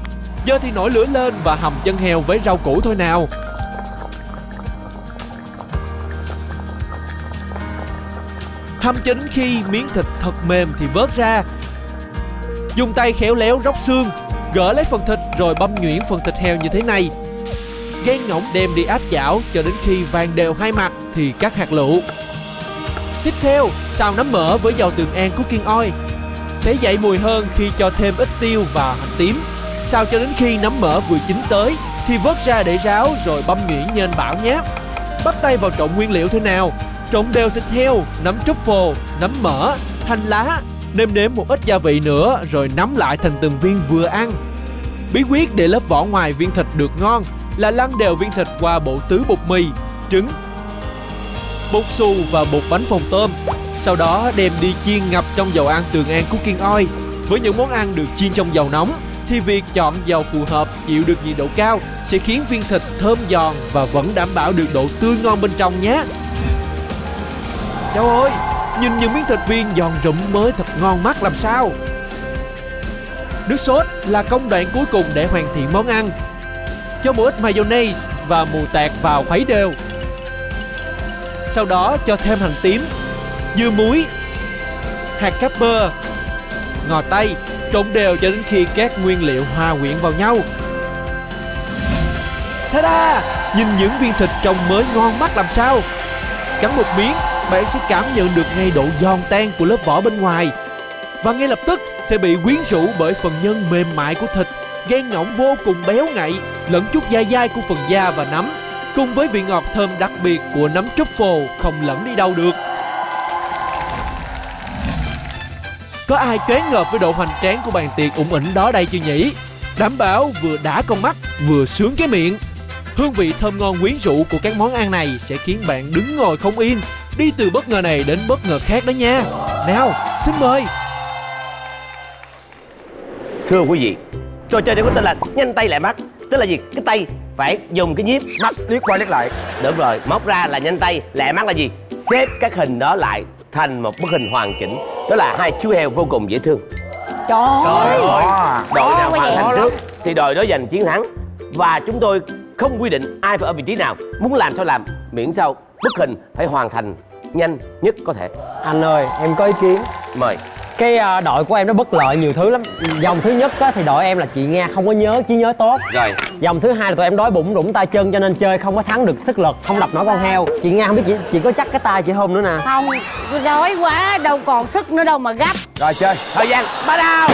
Giờ thì nổi lửa lên và hầm chân heo với rau củ thôi nào. Hầm cho đến khi miếng thịt thật mềm thì vớt ra. Dùng tay khéo léo róc xương, gỡ lấy phần thịt rồi băm nhuyễn phần thịt heo như thế này. Gan ngỗng đem đi áp chảo cho đến khi vàng đều hai mặt thì cắt hạt lựu. Tiếp theo, xào nấm mỡ với dầu Tường An cooking oil. Sẽ dậy mùi hơn khi cho thêm ít tiêu và hành tím. Xào cho đến khi nấm mỡ vừa chín tới thì vớt ra để ráo rồi băm nhuyễn như anh Bảo nhé. Bắt tay vào trộn nguyên liệu thế nào. Trộn đều thịt heo, nấm truffle, nấm mỡ, hành lá, nêm nếm một ít gia vị nữa rồi nắm lại thành từng viên vừa ăn. Bí quyết để lớp vỏ ngoài viên thịt được ngon là lăn đều viên thịt qua bộ tứ bột mì, trứng, bột xù và bột bánh phồng tôm. Sau đó đem đi chiên ngập trong dầu ăn Tường An cooking oil. Với những món ăn được chiên trong dầu nóng thì việc chọn dầu phù hợp, chịu được nhiệt độ cao sẽ khiến viên thịt thơm giòn và vẫn đảm bảo được độ tươi ngon bên trong nhé. Trời ơi, nhìn những miếng thịt viên giòn rụm mới thật ngon mắt làm sao. Nước sốt là công đoạn cuối cùng để hoàn thiện món ăn. Cho một ít mayonnaise và mù tạt vào khuấy đều. Sau đó cho thêm hành tím, dưa muối, hạt pepper, ngò tây, trộn đều cho đến khi các nguyên liệu hòa quyện vào nhau. Ta-da! Nhìn những viên thịt trông mới ngon mắt làm sao. Cắn một miếng, bạn sẽ cảm nhận được ngay độ giòn tan của lớp vỏ bên ngoài. Và ngay lập tức sẽ bị quyến rũ bởi phần nhân mềm mại của thịt, gan ngỗng vô cùng béo ngậy, lẫn chút dai dai của phần da và nấm, cùng với vị ngọt thơm đặc biệt của nấm truffle không lẫn đi đâu được. Có ai choáng ngợp với độ hoành tráng của bàn tiệc ủng ỉnh đó đây chưa nhỉ? Đảm bảo vừa đã con mắt, vừa sướng cái miệng. Hương vị thơm ngon quyến rũ của các món ăn này sẽ khiến bạn đứng ngồi không yên, đi từ bất ngờ này đến bất ngờ khác đó nha. Nào, xin mời. Thưa quý vị, trò chơi này có tên là nhanh tay lẹ mắt. Tức là gì? Cái tay phải dùng cái nhíp, Mắt liếc qua liếc lại. đúng rồi, móc ra là nhanh tay, lẹ mắt là gì? Xếp các hình đó lại thành một bức hình hoàn chỉnh. Đó là hai chú heo vô cùng dễ thương. Trời ơi. Đội nào quá hoàn vậy. thành trước thì đội đó giành chiến thắng. Và chúng tôi không quy định ai phải ở vị trí nào, muốn làm sao làm, miễn sao bức hình phải hoàn thành nhanh nhất có thể. Anh ơi, em có ý kiến. Mời. Cái đội của em nó bất lợi nhiều thứ lắm. Vòng thứ nhất á, thì đội em là chị Nga không có nhớ trí nhớ tốt. Rồi. Vòng thứ hai là tụi em đói bụng rủng tay chân cho nên chơi không có thắng được sức lực, không đập nổi con heo. Chị Nga không biết chị có chắc cái tay chị không nữa nè. Không, tôi đói quá, đâu còn sức nữa đâu mà gấp. Rồi chơi. Thời gian bắt đầu.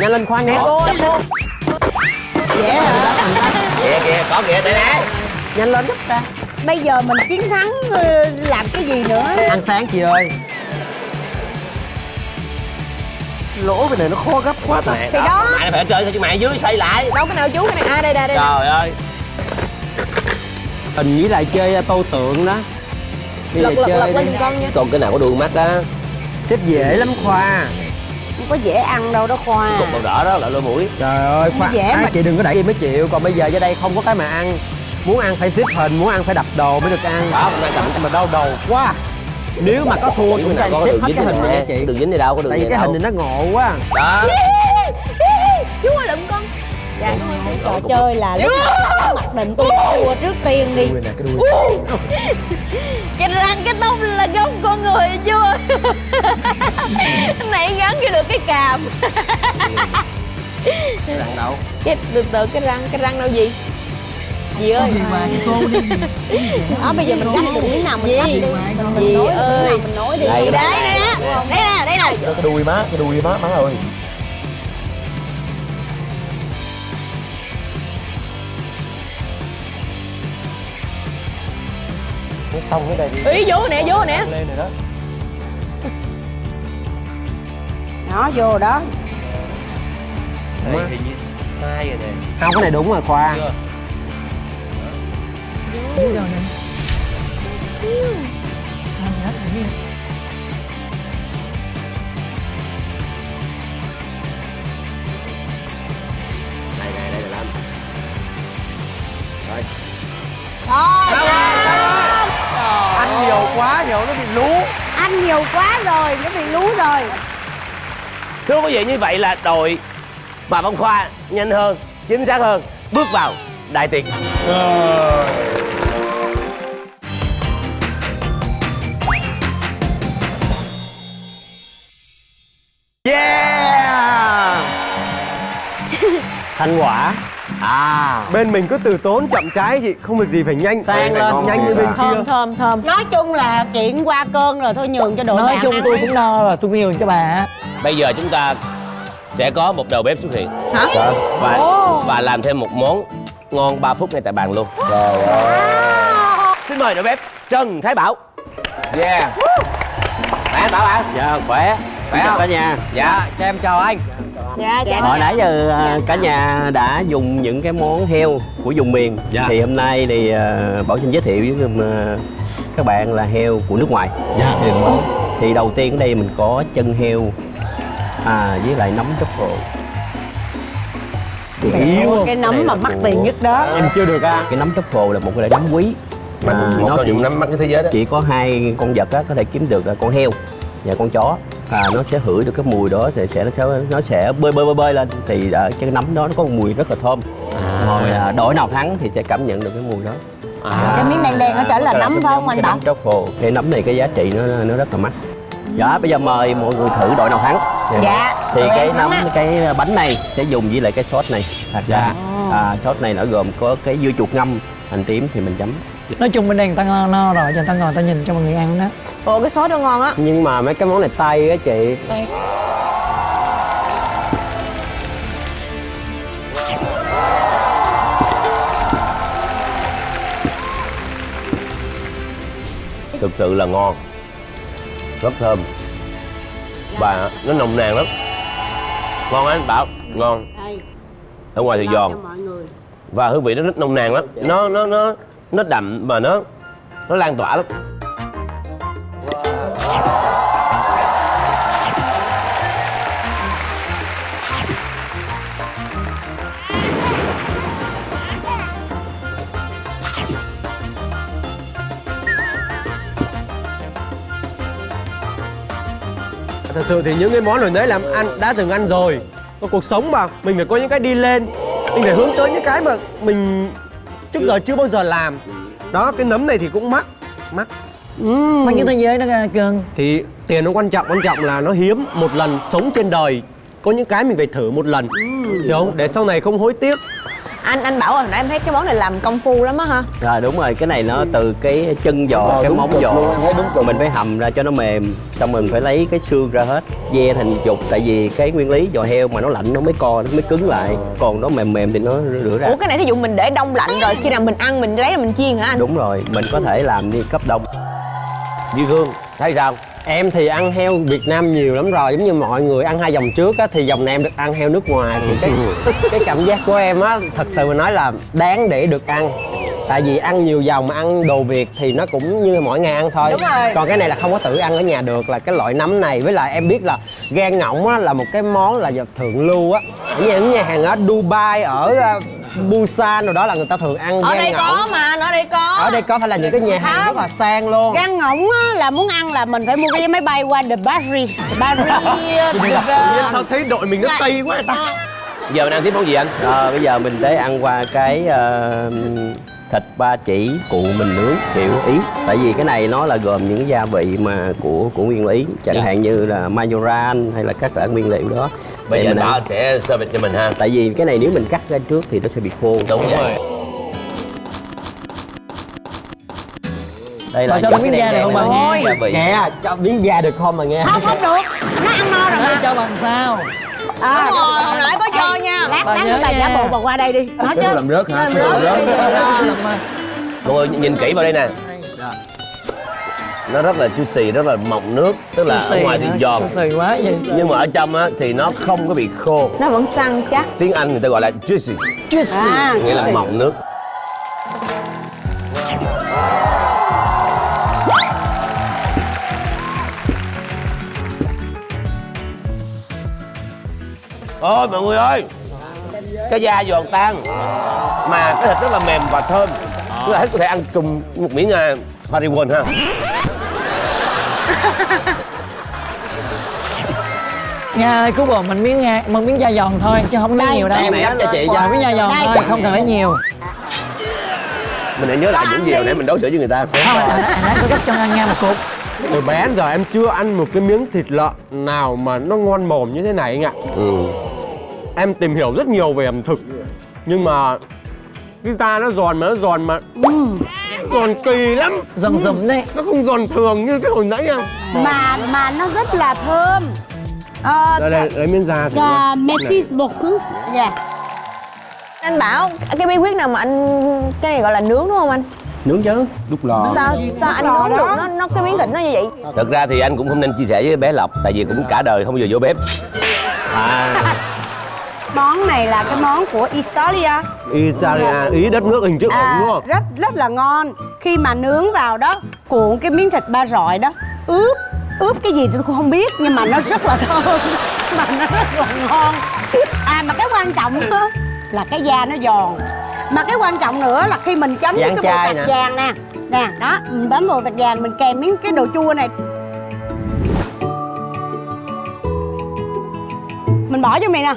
Nhanh lên khoan Nè nha. cô, cô. Dễ hả? Kìa có kìa đây nè. Nhanh lên giúp ta. Bây giờ mình chiến thắng làm cái gì nữa? Ăn sáng chị ơi. Lỗ cái này nó khó gấp quá ta. Thì đó. Mày phải chơi thôi chứ mày dưới xoay lại. Đâu cái nào chú cái này. À đây đây đây. Trời ơi. Hình với lại chơi tô tượng đó. Đi Lật về lật chơi lật đi. lên giùm con nha. Còn cái nào có đuôi mắt đó. Xếp dễ lắm Khoa. Không có dễ ăn đâu đó Khoa. Cục màu đỏ đó là lỗ mũi. Trời ơi Khoa, dễ mà. chị đừng có đẩy em mới chịu. Còn bây giờ ra đây không có cái mà ăn. Muốn ăn phải xếp hình, muốn ăn phải đập đồ mới được ăn. Đó, hôm nay cầm Mà đau đầu quá. Nếu mà có thua cũng cho em xếp hết cái hình này nha chị. Đường dính đi đâu có đường Tại vì dính cái đâu. hình này nó ngộ quá. Đó. Chú ơi đừng con. Dạ. Trò chơi là lúc nào mặc định tôi thua trước tiên đi. Đuôi nè, cái đuôi. Cái răng cái tóc là gốc con người chưa? Cái này gắn cho được cái càm. Cái răng đâu? Cái từ từ cái răng đâu gì? Dì ơi. Gì mà cô đi. Đó bây giờ mình cắt được miếng nào mình cắt đi. Dì ơi. Mình nói đi. Đây, Đây nè. Đây nè, đây nè. Cái đuôi má ơi. Nó xong cái đây đi. Ý vô nè. Lên này đó. Đó vô đó. Đây hình như sai rồi nè. Không, cái này đúng rồi Khoa. Xíu đâu nè. Ăn hết rồi. Đây là làm. Rồi. Ăn nhiều quá nhiều nó bị lú. Ăn nhiều quá rồi, nó bị lú rồi. Thưa quý vị, như vậy là đội Bà Bông Khoa nhanh hơn, chính xác hơn, bước vào đại tiệc. Yeah. Thành quả. Bên mình cứ từ tốn chậm trái chị, không việc gì phải nhanh. Sang lên. Nhanh như bên kia. Thơm. Nói chung là chuyện qua cơn rồi thôi, nhường cho đội Nói bạn chung ăn tôi đi. cũng no rồi, tôi nhường cho bà. Bây giờ chúng ta sẽ có một đầu bếp xuất hiện. Hả? Và làm thêm một món ngon 3 phút ngay tại bàn luôn. Trời ơi. Xin mời đầu bếp Trần Thái Bảo. Yeah. Khỏe Bảo ạ. Dạ khỏe. Khỏe Chào không? cả nhà. Dạ. Cho em chào anh. Dạ Hồi nãy giờ cả nhà đã dùng những cái món heo của vùng miền. Dạ. Thì hôm nay thì Bảo xin giới thiệu với các bạn là heo của nước ngoài. Dạ. Thì đầu tiên ở đây mình có chân heo với lại nấm truffle. Cái nấm mà mắc tiền nhất đó. Em chưa được cái nấm truffle là một cái loại nấm quý. Một Nó trong chỉ, những nấm mắc cái thế giới đó. chỉ có 2 con vật có thể kiếm được là con heo và con chó. Nó sẽ hửi được cái mùi đó thì nó sẽ bơi lên thì cái nấm đó nó có một mùi rất là thơm. Rồi đội nào thắng thì sẽ cảm nhận được cái mùi đó. Cái miếng đen đen nó trở là nấm phải không anh Bảo? Nấm truffle. Cái nấm này cái giá trị nó rất là mắc. Dạ bây giờ mời mọi người thử đội nào thắng. Dạ. Thì Đội cái em thắng nấm á. cái bánh này sẽ dùng với lại cái sốt này. Thật ra sốt này nó gồm có cái dưa chuột ngâm, hành tím thì mình chấm. Nói chung bên đây người ta no rồi, cho người ta ngồi ta nhìn cho mọi người ăn đó. Ồ cái sốt đó ngon á. Nhưng mà mấy cái món này tây á chị. Thực sự là ngon, rất thơm và nó nồng nàn lắm. Ngon anh Bảo, ngon. Ở ngoài thì giòn và hương vị nó rất nồng nàn lắm. Nó đậm mà nó lan tỏa lắm. Thật sự thì những cái món hồi nãy làm ăn đã từng ăn rồi. Còn cuộc sống mà mình phải có những cái đi lên, mình phải hướng tới những cái mà mình trước giờ chưa bao giờ làm. Đó, cái nấm này thì cũng mắc. Bao nhiêu thế giới đó Cường? Thì tiền nó quan trọng là nó hiếm một lần sống trên đời. Có những cái mình phải thử một lần, hiểu không? Để sau này không hối tiếc. Anh bảo hồi nãy em thấy cái món này làm công phu lắm á hả? Rồi đúng rồi, cái này nó từ cái chân giò, cái móng giò mình phải hầm ra cho nó mềm, xong mình phải lấy cái xương ra hết, ve thành dục. Tại vì cái nguyên lý giò heo mà nó lạnh nó mới co, nó mới cứng lại, còn nó mềm thì nó rửa ra. Ủa cái này thí dụ mình để đông lạnh rồi khi nào mình ăn mình lấy ra mình chiên hả anh? Đúng rồi, mình có thể làm đi cấp đông. Duy Khương thấy sao? Em thì ăn heo Việt Nam nhiều lắm rồi, giống như mọi người ăn 2 vòng trước á, thì vòng này em được ăn heo nước ngoài thì cái cảm giác của em á, thật sự mà nói là đáng để được ăn. Tại vì ăn nhiều vòng mà ăn đồ Việt thì nó cũng như mỗi ngày ăn thôi. Đúng rồi. Còn cái này là không có tự ăn ở nhà được, là cái loại nấm này. Với lại em biết là gan ngỗng á là một cái món là thượng lưu á. Ở những nhà hàng ở Dubai, ở Busan rồi đó là người ta thường ăn Ở gan đây ngỗng. có mà, ở đây có. Ở đây có, phải là những cái nhà hàng rất là sang luôn. Gan ngỗng á, là muốn ăn là mình phải mua cái máy bay qua The Paris. Sao thấy đội mình nó tây quá ta? Giờ mình ăn tiếp món gì anh? Bây giờ mình tới ăn qua cái thịt ba chỉ cuộn mình nướng kiểu Ý. Tại vì cái này nó là gồm những gia vị mà của nguyên lý, chẳng hạn như là majoran hay là các loại nguyên liệu đó. Bây Để giờ mình bảo ăn. anh sẽ serve cho mình ha. Tại vì cái này nếu mình cắt ra trước thì nó sẽ bị khô. Đúng rồi. Đây là Cho những miếng cái da được không bà nghe? gia vị. Nghe, cho miếng da được không mà nghe? Không được, nó ăn no rồi Nói mà. cho bằng sao? Đúng rồi, hồi nãy có cho nha. Lát Bà nữa nhớ bà giả nha. bộ bà qua đây đi. Nói chứ. Làm rớt hả? Mọi người nhìn kỹ vào đây nè. Nó rất là juicy, rất là mọng nước. Tức là ở ngoài thì giòn, Xì quá vậy. nhưng mà ở trong á thì nó không có bị khô. Nó vẫn săn chắc. Tiếng Anh người ta gọi là juicy, À, nghĩa là mọng nước. Ôi mọi người ơi, cái da giòn tan mà cái thịt rất là mềm và thơm. Tức là hết có thể ăn cùng một miếng Hariwon ha. Nha ơi, cứu bồ mình miếng da giòn thôi chứ không lấy nhiều đâu. Em gấp cho chị Dạ, cho. miếng da giòn Đây. thôi, không cần lấy nhiều. Mình hãy nhớ lại những gì hồi nãy mình đối xử với người ta. Không, anh ấy có gấp cho Nga một cục. Từ bé đến giờ em chưa ăn một cái miếng thịt lợn nào mà nó ngon mồm như thế này anh ạ. Em tìm hiểu rất nhiều về ẩm thực, nhưng mà cái da nó giòn mà giòn kỳ lắm. Giòn rụm đấy. Nó không giòn thường như cái hồi nãy đâu. mà nó rất là thơm. Đây, lấy miếng da thử nha. Messi beaucoup. Dạ. Anh bảo cái bí quyết nào mà anh cái này gọi là nướng đúng không anh? Nướng chứ. Đút lò. Sao anh nướng được nó cái miếng thịt nó như vậy? Thật ra thì anh cũng không nên chia sẻ với bé Lộc, tại vì cũng cả đời không bao giờ vô bếp. Món này là cái món của Italia. Italia, Ý đất nước hình chữ ủng đúng không? rất là ngon. Khi mà nướng vào đó, cuộn cái miếng thịt ba rọi đó, ướp cái gì tôi cũng không biết, nhưng mà nó rất là thơm, mà nó rất là ngon. Mà cái quan trọng đó là cái da nó giòn. Mà cái quan trọng nữa là khi mình chấm với cái bột tạt vàng nè, đó, mình bấm bột tạt vàng, mình kèm miếng cái đồ chua này, mình bỏ vô miệng nè.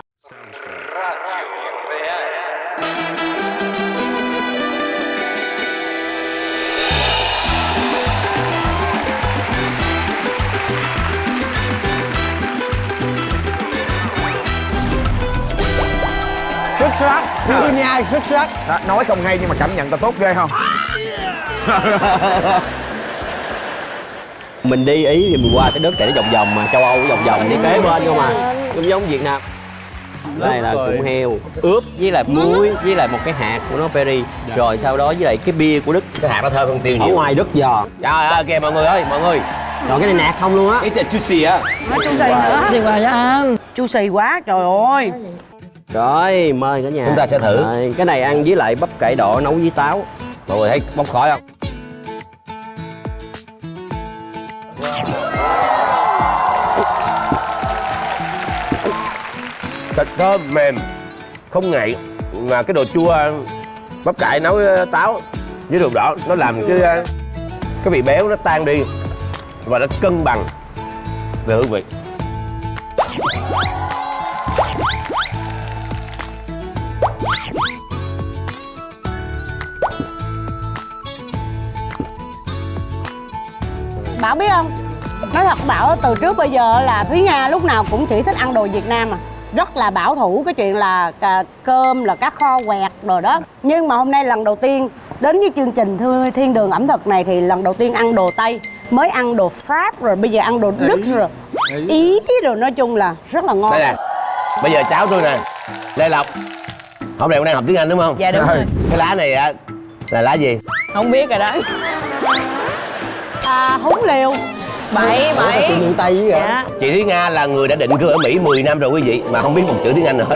Xuất sắc, cứ nhai xuất sắc. Đó, nói không hay nhưng mà cảm nhận ta tốt ghê không? Mình đi Ý thì mình qua cái đất này nó vòng mà, châu Âu vòng đi kế bên không à. Cũng giống Việt Nam. Đây là củ heo ướp với lại muối với lại một cái hạt của nó peri, rồi sau đó với lại cái bia của Đức. Cái hạt nó thơm hơn tiêu Ở nhiều. ngoài Đức giò. Trời ơi, kìa mọi người ơi, mọi người. Rồi cái này nạt không luôn á. Cái là juicy á. Nó chu xì nữa. Gì mà vậy anh? Chu xì quá, trời ơi. Rồi mời cả nhà. Chúng ta sẽ thử. Rồi, cái này ăn với lại bắp cải đỏ nấu với táo. Mọi người thấy bốc khói không? Thịt thơm mềm, không ngậy, mà cái đồ chua bắp cải nấu với táo với đường đỏ nó làm cái vị béo nó tan đi và nó cân bằng về hương vị. Bảo biết không, nói thật Bảo từ trước bây giờ là Thúy Nga lúc nào cũng chỉ thích ăn đồ Việt Nam à. Rất là bảo thủ cái chuyện là cơm là cá kho quẹt rồi đó. Nhưng mà hôm nay lần đầu tiên đến với chương trình Thiên Đường ẩm thực này thì lần đầu tiên ăn đồ Tây. Mới ăn đồ Pháp rồi bây giờ ăn đồ Đức rồi Ý rồi, nói chung là rất là ngon. Đây nè, bây giờ cháu tôi nè, Lê Lộc. Hôm nay cũng đang học tiếng Anh đúng không? Dạ đúng rồi. Cái lá này á là lá gì? Không biết rồi đó. Húng liều. Bậy. miền Tây với Dạ. Chị Thúy Nga là người đã định cư ở Mỹ 10 năm rồi quý vị, mà không biết một chữ tiếng Anh nào hết.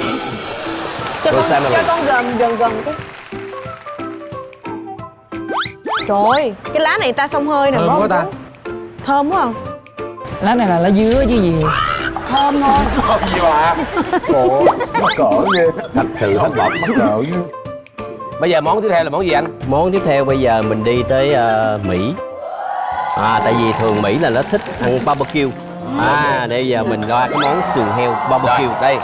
Cho Rồi sao con, mà cho con gần cái. Trời ơi, cái lá này ta xông hơi nè. Thơm quá ta. Thơm quá không? Lá này là lá dứa chứ gì. Thơm thôi. Không gì mà. Ồ, mắc cỡ ghê. Thật sự thất vọng. Mắc cỡ chứ. Bây giờ món tiếp theo là món gì anh? Món tiếp theo bây giờ mình đi tới Mỹ. Tại vì thường Mỹ là nó thích ăn barbecue. Bây giờ mình ra cái món sườn heo barbecue. Rồi, đây.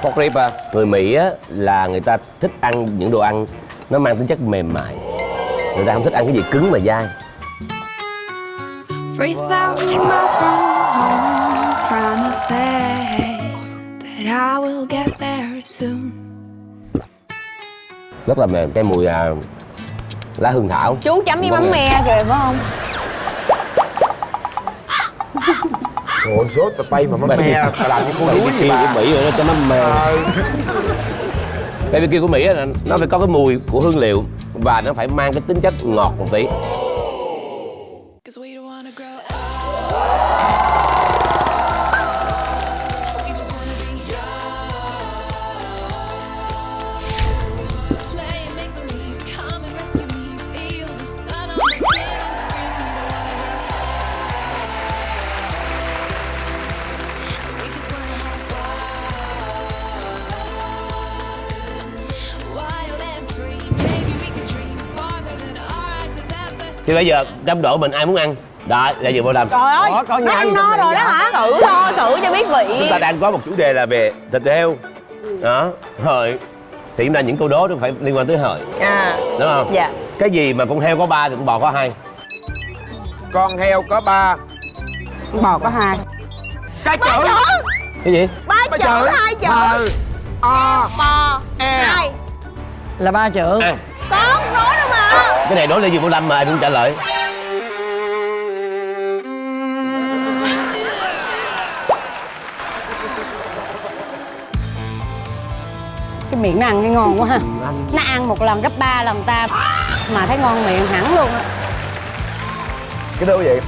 Pork rib à. Người Mỹ á là người ta thích ăn những đồ ăn nó mang tính chất mềm mại. Người ta không thích ăn cái gì cứng mà dai. 3,000 miles from home, trying to say that I will get there soon. Rất là mềm, cái mùi lá hương thảo. Chú chấm với mắm me kìa phải không? Ôi sốt tao bay mà mắm me làm như cô đuối gì BBQ bà. của Mỹ rồi nó cho nó mềm. BBQ của Mỹ là nó phải có cái mùi của hương liệu và nó phải mang cái tính chất ngọt một tí. 'Cause we don't wanna grow up. We just wanna be young. Play and make believe, come and rescue me. Feel the sun on my skin and scream away. We just wanna have fun. Wild and free, maybe we can dream farther than our eyes have ever seen. Thì bây giờ trong đội mình ai muốn ăn? Đó, là gì Bảo Lâm? Trời ơi, nó ăn no rồi đó hả? Thử thôi, thử cho biết vị. Chúng ta đang có một chủ đề là về thịt heo. Đó, hời. Thì chúng ta những câu đố nó phải liên quan tới hời. Đúng không? Dạ. Cái gì mà con heo có 3 thì con bò có 2? Con heo có 3. Bò có 2. Cái chữ. Cái gì? 3 chữ, 2 chữ. Bò, 2. Là 3 chữ. Con nói đâu mà. Cái này đối lên gì Bảo Lâm mà ai cũng trả lời. Cái miệng nó ăn thấy ngon quá ha. Nó ăn một lần gấp 3 lần ta mà thấy ngon miệng hẳn luôn á. Cái thứ gì?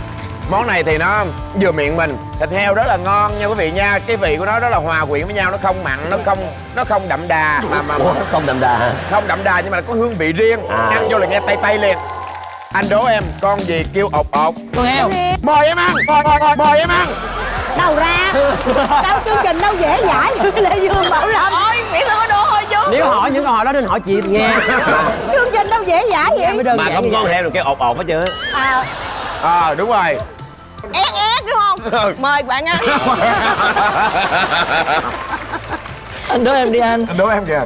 Món này thì nó vừa miệng mình. Thịt heo rất là ngon nha quý vị nha. Cái vị của nó rất là hòa quyện với nhau, nó không mặn, nó không đậm đà mà không đậm đà hả? Không đậm đà nhưng mà nó có hương vị riêng. Ăn vô là nghe tay liền. Anh đố em con gì kêu ột ột? Con heo. Mời em ăn, mời em ăn. Đâu ra? Đâu chương trình đâu dễ dãi Lê Dương Bảo Lâm. Ôi, miễn sao có đố thôi chứ. Nếu hỏi những câu hỏi đó nên hỏi chị nghe. Chương trình đâu dễ dãi vậy? Mà không con heo được kêu ột ột hết chưa? Đúng rồi. Ét đúng không? Mời bạn ăn. Anh đố em đi anh. Anh đố em kìa.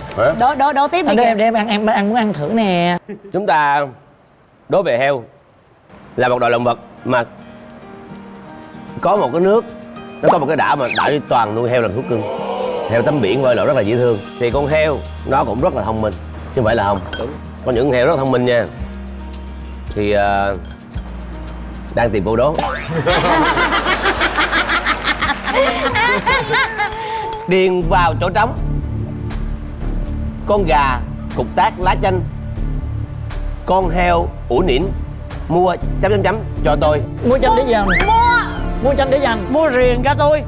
Đố tiếp đi. Anh đố em để em ăn, em muốn ăn thử nè. Chúng ta đố về heo là một loại động vật mà có một cái nước, nó có một cái đảo mà đảo đi toàn nuôi heo làm thú cưng. Heo tắm biển bơi lội rất là dễ thương. Thì con heo nó cũng rất là thông minh chứ không phải là không. Có những heo rất thông minh nha. Thì đang tìm câu đố. Điền vào chỗ trống. Con gà cục tác lá chanh. Con heo ủi nỉn. Mua ... cho tôi. Mua chanh để dành. Mua chanh để dành. Mua riêng cho tôi.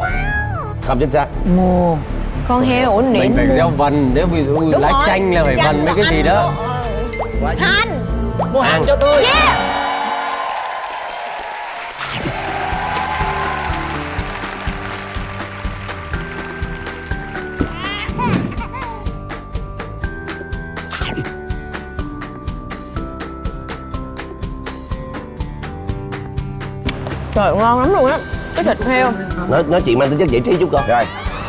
Không chính xác. Mua. Con heo ổn định. Mình phải gieo vần, nếu ví dụ lá chanh là phải vần mấy cái gì đó. Hành. Mua hành cho tôi. Yeah. Trời ngon lắm luôn á. Cái thịt heo. Nói chuyện mang tính chất giải trí chút coi. Rồi.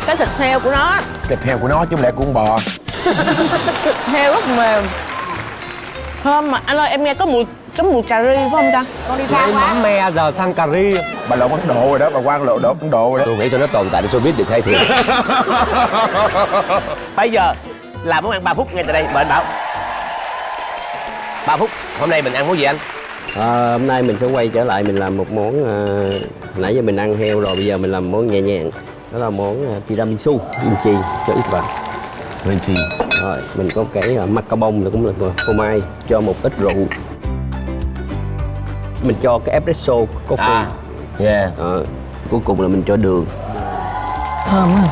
Cái thịt heo của nó. Thịt heo của nó chứ không lẽ của con bò. Thịt heo rất mềm. Thơm mà anh ơi, em nghe có mùi Giống mùi cà ri phải không ta? Con đi xa Nãy quá. mắm me giờ sang cà ri. Bà lộn Ấn Độ rồi đó, bà Quang lộn Ấn Độ rồi đó. Tôi nghĩ cho nó tồn tại để showbiz được hay thiệt. Bây giờ làm món ăn 3 phút ngay từ đây. Mời anh Bảo. 3 phút. Hôm nay mình ăn món gì anh? Hôm nay mình sẽ quay trở lại mình làm một món nãy giờ mình ăn heo rồi, bây giờ mình làm món nhẹ nhàng. Đó là món tiramisu kim chi cho ít vào. Green tea. Rồi mình có cái macaron là cũng là phô mai, cho một ít rượu. Mình cho cái espresso coffee. Yeah. Cuối cùng là mình cho đường. Thơm á.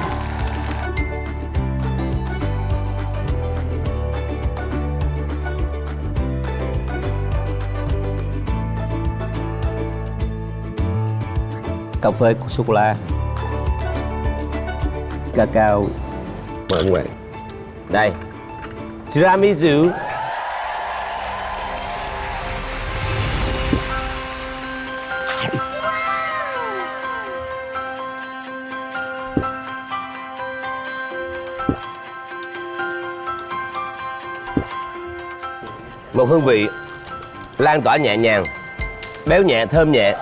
Cà phê sô cô la, cacao. Mời anh Hoàng. Đây. Tiramisu. Một hương vị lan tỏa nhẹ nhàng, béo nhẹ, thơm nhẹ.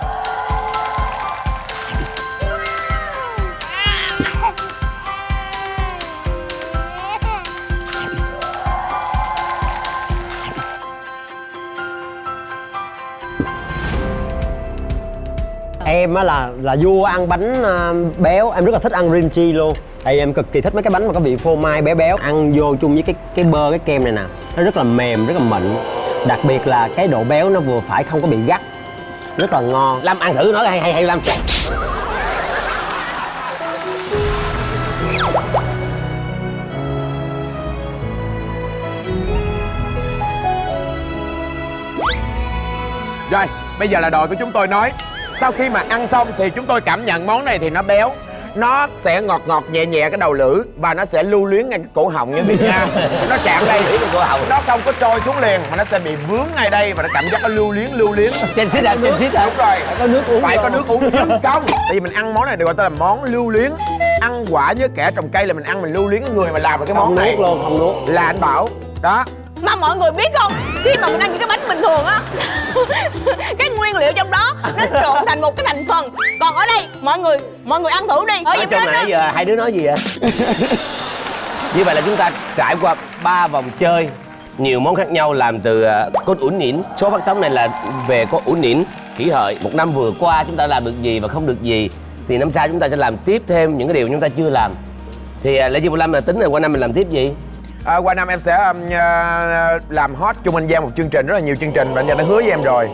Em á là vua ăn bánh béo, em rất là thích ăn green tea luôn. Tại em cực kỳ thích mấy cái bánh mà có vị phô mai béo béo, ăn vô chung với cái bơ, cái kem này nè, nó rất là mềm, rất là mịn. Đặc biệt là cái độ béo nó vừa phải, không có bị gắt, rất là ngon. Lâm ăn thử nói hay Lâm. Rồi, bây giờ là đội của chúng tôi nói. Sau khi mà ăn xong thì chúng tôi cảm nhận món này thì nó béo, nó sẽ ngọt ngọt nhẹ nhẹ cái đầu lưỡi và nó sẽ lưu luyến ngay cái cổ họng nha Việt Nam. Nó chạm đây cái cổ họng, nó không có trôi xuống liền mà nó sẽ bị vướng ngay đây và nó cảm giác nó lưu luyến. Trên xít hả? Trên xít hả? Đúng rồi. Phải có nước uống. Phải có nước uống nhưng không. Tại vì mình ăn món này được gọi tên là món lưu luyến. Ăn quả với kẻ trồng cây là mình ăn mình lưu luyến cái người mà làm được cái món này. Không nuốt luôn, không nuốt. Là anh Bảo. Đó. Mà mọi người biết không, khi mà mình ăn những cái bánh bình thường á cái nguyên liệu trong đó nó trộn thành một cái thành phần. Còn ở đây mọi người ăn thử đi. Ở Ở trong nãy giờ hai đứa nói gì vậy? Như vậy là chúng ta trải qua 3 vòng chơi, nhiều món khác nhau làm từ cốt ủn nỉn. Số phát sóng này là về cốt ủn nỉn kỷ hợi. Một năm vừa qua chúng ta làm được gì và không được gì, thì năm sau chúng ta sẽ làm tiếp thêm những cái điều chúng ta chưa làm. Thì Lê Duy 15 là tính là qua năm mình làm tiếp gì? Qua năm em sẽ làm hot chung anh Giang một chương trình, rất là nhiều chương trình và anh Giang đã hứa với em rồi.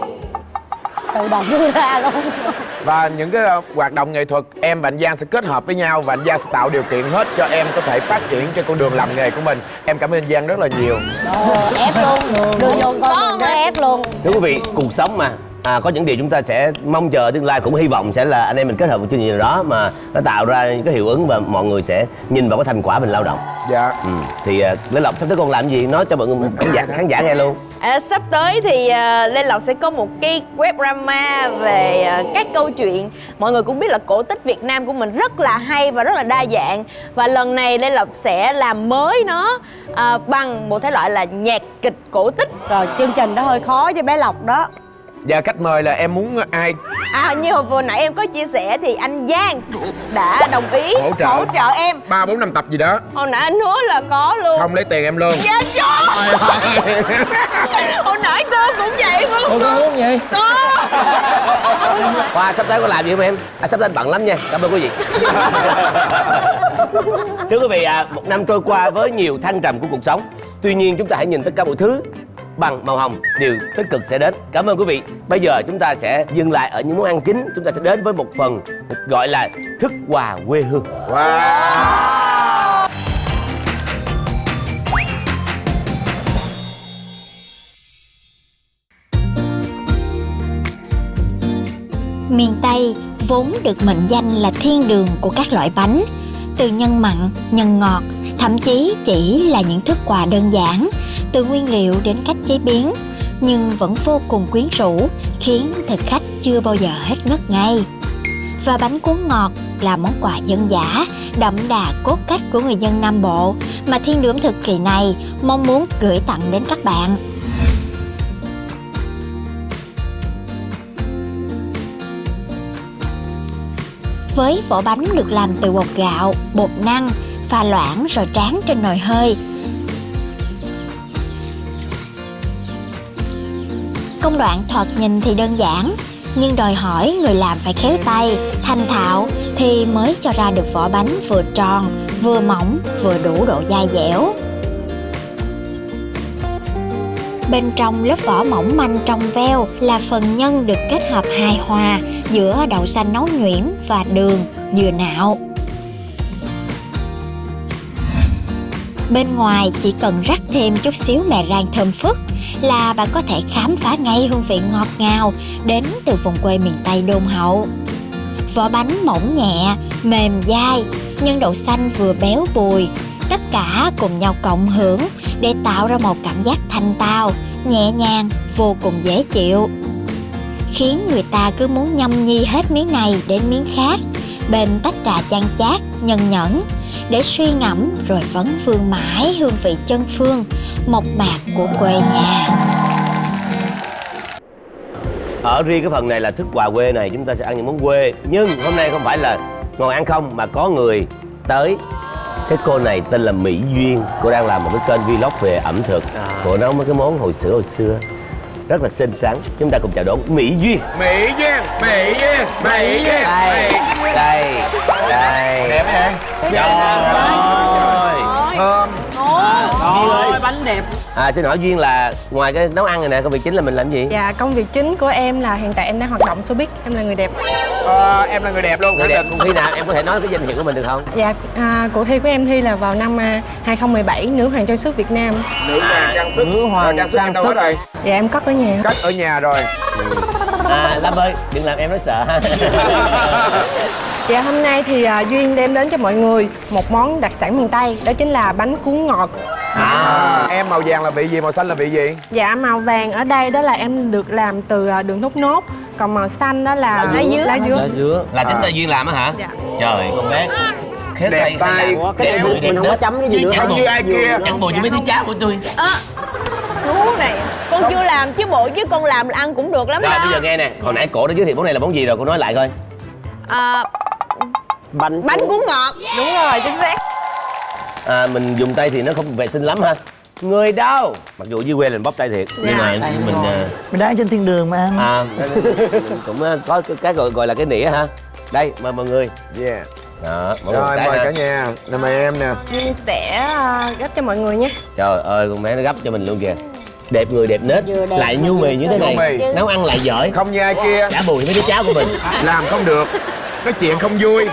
Tự động đưa ra luôn. Và những cái hoạt động nghệ thuật em và anh Giang sẽ kết hợp với nhau và anh Giang sẽ tạo điều kiện hết cho em có thể phát triển trên con đường làm nghề của mình. Em cảm ơn anh Giang rất là nhiều. Ép luôn. Đưa vô con nó ép luôn. Thưa quý vị, cuộc sống mà có những điều chúng ta sẽ mong chờ tương lai, cũng hy vọng sẽ là anh em mình kết hợp một chương trình nào đó mà nó tạo ra những cái hiệu ứng và mọi người sẽ nhìn vào cái thành quả mình lao động. Dạ. Thì Lê Lộc sắp tới con làm gì nói cho mọi người khán giả nghe luôn. Sắp tới thì Lê Lộc sẽ có một cái web drama về các câu chuyện. Mọi người cũng biết là cổ tích Việt Nam của mình rất là hay và rất là đa dạng. Và lần này Lê Lộc sẽ làm mới nó bằng một thể loại là nhạc kịch cổ tích. Rồi chương trình đó hơi khó với bé Lộc đó. Dạ, khách mời là em muốn ai? Như hồi vừa nãy em có chia sẻ thì anh Giang đã đồng ý hỗ trợ em 3-4-5 tập gì đó. Hồi nãy anh hứa là có luôn. Không lấy tiền em luôn. Dạ trời. Hồi nãy cơ cũng vậy phải không? Có uống gì? Có. Khoa sắp tới có làm gì không em? Sắp tới anh bận lắm nha. Cảm ơn quý vị. Thưa quý vị, một năm trôi qua với nhiều thăng trầm của cuộc sống. Tuy nhiên chúng ta hãy nhìn tất cả mọi thứ bằng màu hồng, điều tích cực sẽ đến. Cảm ơn quý vị. Bây giờ chúng ta sẽ dừng lại ở những món ăn chính. Chúng ta sẽ đến với một phần gọi là thức quà quê hương. Wow. Miền Tây vốn được mệnh danh là thiên đường của các loại bánh. Từ nhân mặn, nhân ngọt, thậm chí chỉ là những thức quà đơn giản, từ nguyên liệu đến cách chế biến, nhưng vẫn vô cùng quyến rũ, khiến thực khách chưa bao giờ hết ngất ngây. Và bánh cuốn ngọt là món quà dân dã, đậm đà cốt cách của người dân Nam Bộ mà Thiên đường ẩm thực kỳ này mong muốn gửi tặng đến các bạn. với vỏ bánh được làm từ bột gạo, bột năng, pha loãng rồi tráng trên nồi hơi. Công đoạn thoạt nhìn thì đơn giản, nhưng đòi hỏi người làm phải khéo tay, thành thạo thì mới cho ra được vỏ bánh vừa tròn, vừa mỏng, vừa đủ độ dai dẻo. Bên trong lớp vỏ mỏng manh trong veo là phần nhân được kết hợp hài hòa giữa đậu xanh nấu nhuyễn và đường, dừa nạo. Bên ngoài chỉ cần rắc thêm chút xíu mè rang thơm phức là bạn có thể khám phá ngay hương vị ngọt ngào đến từ vùng quê miền Tây đôn hậu. Vỏ bánh mỏng nhẹ, mềm dai, nhân đậu xanh vừa béo bùi, tất cả cùng nhau cộng hưởng để tạo ra một cảm giác thanh tao, nhẹ nhàng, vô cùng dễ chịu, khiến người ta cứ muốn nhâm nhi hết miếng này đến miếng khác bên tách trà chan chát, nhân nhẫn, để suy ngẫm rồi vẫn vương mãi hương vị chân phương, mộc mạc của quê nhà. Ở riêng cái phần này là thức quà quê này, chúng ta sẽ ăn những món quê. Nhưng hôm nay không phải là ngồi ăn không, mà có người tới. Cái cô này tên là Mỹ Duyên. Cô đang làm một cái kênh vlog về ẩm thực. Cô nấu mấy cái món hồi xưa rất là xinh xắn. Chúng ta cùng chào đón Mỹ Duyên. Mỹ Duyên, Mỹ Duyên, Mỹ Duyên. Đây. Đẹp hả? Trời ơi. Thơm. Ôi, bánh đẹp. Xin hỏi Duyên là ngoài cái nấu ăn này nè, công việc chính là mình làm gì? Dạ, công việc chính của em là hiện tại em đang hoạt động showbiz, em là người đẹp. Em là người đẹp luôn. Người đẹp, khi nào em có thể nói cái danh hiệu của mình được không? Dạ, cuộc thi của em thi là vào năm 2017, nữ hoàng trang sức Việt Nam. Nữ hoàng trang sức. Nữ hoàng trang sức em đâu hết rồi? Dạ, em cất ở nhà. Cất ở nhà rồi. Lam ơi, đừng làm em nói sợ ha. Dạ, hôm nay thì Duyên đem đến cho mọi người một món đặc sản miền Tây, đó chính là bánh cuốn ngọt. Em màu vàng là vị gì, màu xanh là vị gì? Dạ, màu vàng ở đây đó là em được làm từ đường thốt nốt, còn màu xanh đó là lá dứa. Là chính tay Duyên làm á hả? Dạ. Trời, con bé khét Đẹp tay. cái bùi Mình không có chấm cái gì nữa. Chẳng như ai kia. Chẳng bùi như mấy đứa cháu của tôi. Ngu này, con chưa làm chứ bộ chứ con làm là ăn cũng được lắm Rồi đó. bây giờ nghe nè, hồi nãy cổ đã giới thiệu món này là món gì rồi, cô nói lại coi. Bánh cuốn ngọt. Đúng rồi, chính xác. Mình dùng tay thì nó không vệ sinh lắm ha. Người đâu? Mặc dù dưới quê là mình bóp tay thiệt, nhưng mà Mình đang trên thiên đường mà anh. mình cũng có cái gọi là cái nĩa ha. Đây, mời mọi người. Yeah. Đó, Rồi, mời cả nhà. Nè, mời em nè. Duyên sẽ gấp cho mọi người nhé. Trời ơi, con bé nó gấp cho mình luôn kìa. Đẹp người đẹp nết, lại nhu mì như thế này, nấu ăn lại giỏi, Không như ai kia. chả bùi mấy đứa cháu của mình. Làm không được, nói chuyện không vui.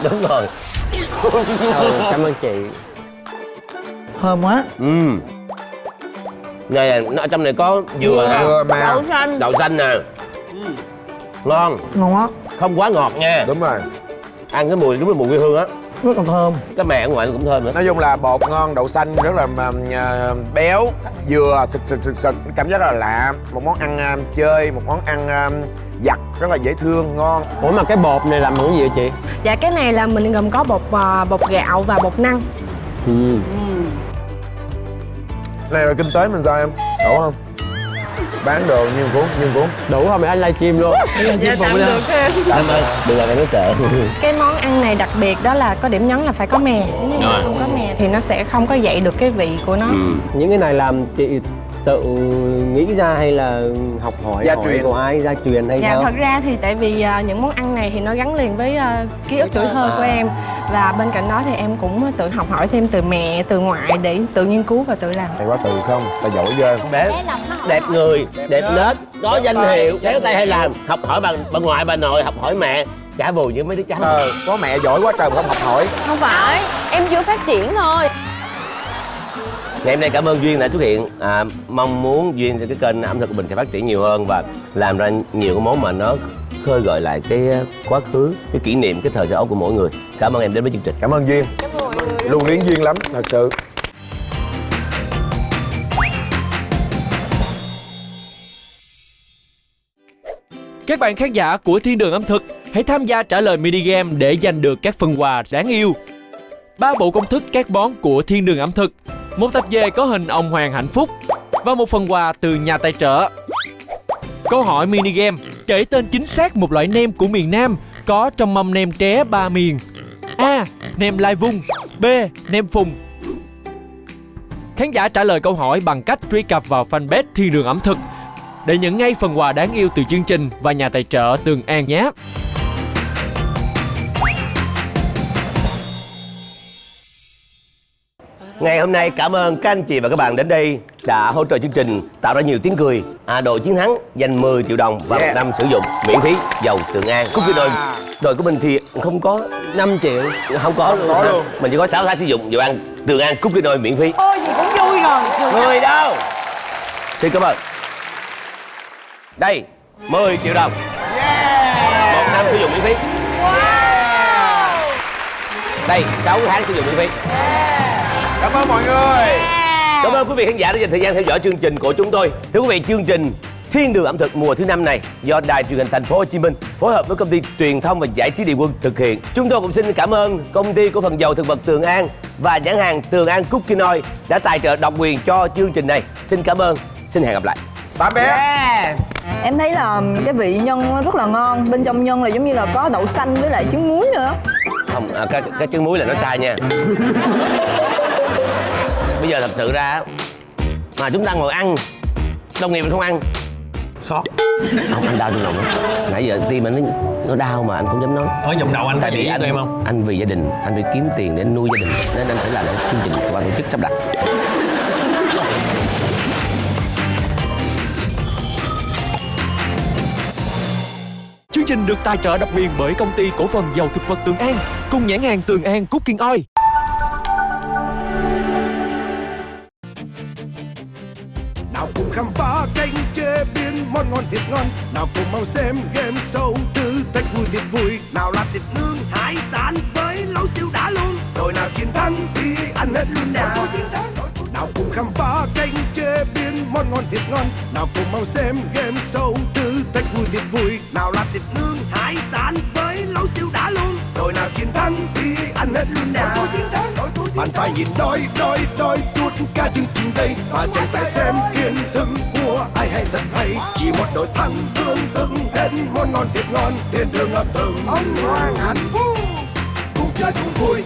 Đúng rồi. Cảm ơn chị. Thơm quá. Này, nó ở trong này có dừa nè, đậu xanh nè. Ngon, Ngon quá. không quá ngọt nha. Đúng rồi. Ăn cái mùi đúng là mùi quê hương á. Rất là thơm. Cái mè ở ngoài nó cũng thơm nữa. Nói chung là bột ngon, đậu xanh rất là béo, dừa sực, cảm giác rất là lạ. Một món ăn chơi, một món ăn giặt rất là dễ thương, ngon. Ủa mà cái bột này làm bằng cái gì vậy chị? Dạ, cái này là mình gồm có bột gạo và bột năng. Này là kinh tế mình sao em? Đủ không? Bán đồ nhiêu cuốn? Đủ không? Để anh livestream luôn. Dạ, tạm được ha. Cảm ơn, đừng làm em nói sợ. Cái món ăn này đặc biệt đó là có điểm nhấn là phải có mè. Nếu như mà không có mè thì nó sẽ không có dậy được cái vị của nó. Những cái này làm chị tự nghĩ ra hay là học hỏi Gia truyền. của ai, gia truyền hay Dạ, sao? thật ra thì tại vì những món ăn này thì nó gắn liền với ký ức tuổi thơ của em. Và bên cạnh đó thì em cũng tự học hỏi thêm từ mẹ, từ ngoại để tự nghiên cứu và tự làm. Thầy quá từ không? Ta giỏi ghê. Bé đẹp người, đẹp nết, có danh hiệu, khéo tay hay làm. Học hỏi bà ngoại, bà nội, học hỏi mẹ. Chả bùi với mấy đứa cháu. Có mẹ giỏi quá trời mà không học hỏi. Không phải, em chưa phát triển thôi. Ngày hôm nay cảm ơn Duyên đã xuất hiện. Mong muốn Duyên thì cái kênh ẩm thực của mình sẽ phát triển nhiều hơn và làm ra nhiều cái món mà nó khơi gợi lại cái quá khứ, cái kỷ niệm, cái thời thơ ấu của mỗi người. Cảm ơn em đến với chương trình. Cảm ơn Duyên. Luôn luyến duyên lắm, thật sự. Các bạn khán giả của Thiên Đường Ẩm Thực, hãy tham gia trả lời mini game để giành được các phần quà đáng yêu. 3 bộ công thức các món của Thiên Đường Ẩm Thực, một tập về có hình ông Hoàng hạnh phúc và một phần quà từ nhà tài trợ. Câu hỏi mini game: kể tên chính xác một loại nem của miền Nam có trong mâm nem tré ba miền? A. Nem lai vung. B. Nem phùng. Khán giả trả lời câu hỏi bằng cách truy cập vào fanpage Thiên Đường Ẩm Thực để nhận ngay phần quà đáng yêu từ chương trình và nhà tài trợ Tường An nhé. Ngày hôm nay cảm ơn các anh chị và các bạn đến đây đã hỗ trợ chương trình, tạo ra nhiều tiếng cười. Đội chiến thắng dành 10 triệu đồng và 1 năm sử dụng miễn phí dầu Tường An. Đội của mình thì không có 5 triệu. Không có luôn. Mình chỉ có 6 tháng sử dụng dầu ăn Tường An cookie nồi miễn phí. Ôi gì cũng vui rồi. Người đâu? Xin cảm ơn. Đây 10 triệu đồng. 1 năm sử dụng miễn phí. Đây 6 tháng sử dụng miễn phí. Cảm ơn mọi người. Cảm ơn quý vị khán giả đã dành thời gian theo dõi chương trình của chúng tôi. Thưa quý vị, chương trình Thiên Đường Ẩm Thực mùa thứ 5 này do Đài Truyền hình Thành phố Hồ Chí Minh phối hợp với công ty Truyền thông và Giải trí Địa Quân thực hiện. Chúng tôi cũng xin cảm ơn công ty cổ phần dầu thực vật Tường An và nhãn hàng Tường An Cookie Oil đã tài trợ độc quyền cho chương trình này. Xin cảm ơn. Xin hẹn gặp lại. Tạm biệt. Em thấy là cái vị nhân nó rất là ngon. Bên trong nhân là giống như là có đậu xanh với lại trứng muối nữa. Không, cái trứng muối là nó sai nha. Bây giờ thật sự ra mà chúng ta ngồi ăn, đồng nghiệp mình không ăn, sót. Không, anh đau trong lòng lắm. Nãy giờ tim anh nó đau mà anh không dám nói. Ở vòng đầu anh tại vì anh em không? Anh vì gia đình, anh phải kiếm tiền để anh nuôi gia đình, nên anh phải làm để chương trình của ban tổ chức sắp đặt. Chương trình được tài trợ độc quyền bởi công ty cổ phần dầu thực vật Tường An cùng nhãn hàng Tường An Cooking Oil. Nào cùng khám phá kênh chế biến món ngon thiệt ngon. Nào cùng mau xem game show thử thách vui thiệt vui. Nào là thịt nướng hải sản với lẩu siêu đã luôn. Đội nào chiến thắng thì ăn hết luôn nào. Nào cùng khám phá kênh chế biến món ngon thiệt ngon. Nào cùng mau xem game show thử thách vui thiệt vui. Nào là thịt nướng hải sản với lẩu siêu đã luôn. Đội nào chiến thắng thì ăn hết luôn nào. Bạn phải nhìn đôi suốt cả chương trình đây và chẳng phải xem kiến thức của ai hay thật hay. Chỉ một đội thắng tương từng đến món ngon thiệt ngon. Thiên Đường Ẩm Thực ông hoàng hạnh phúc cùng chơi cùng vui.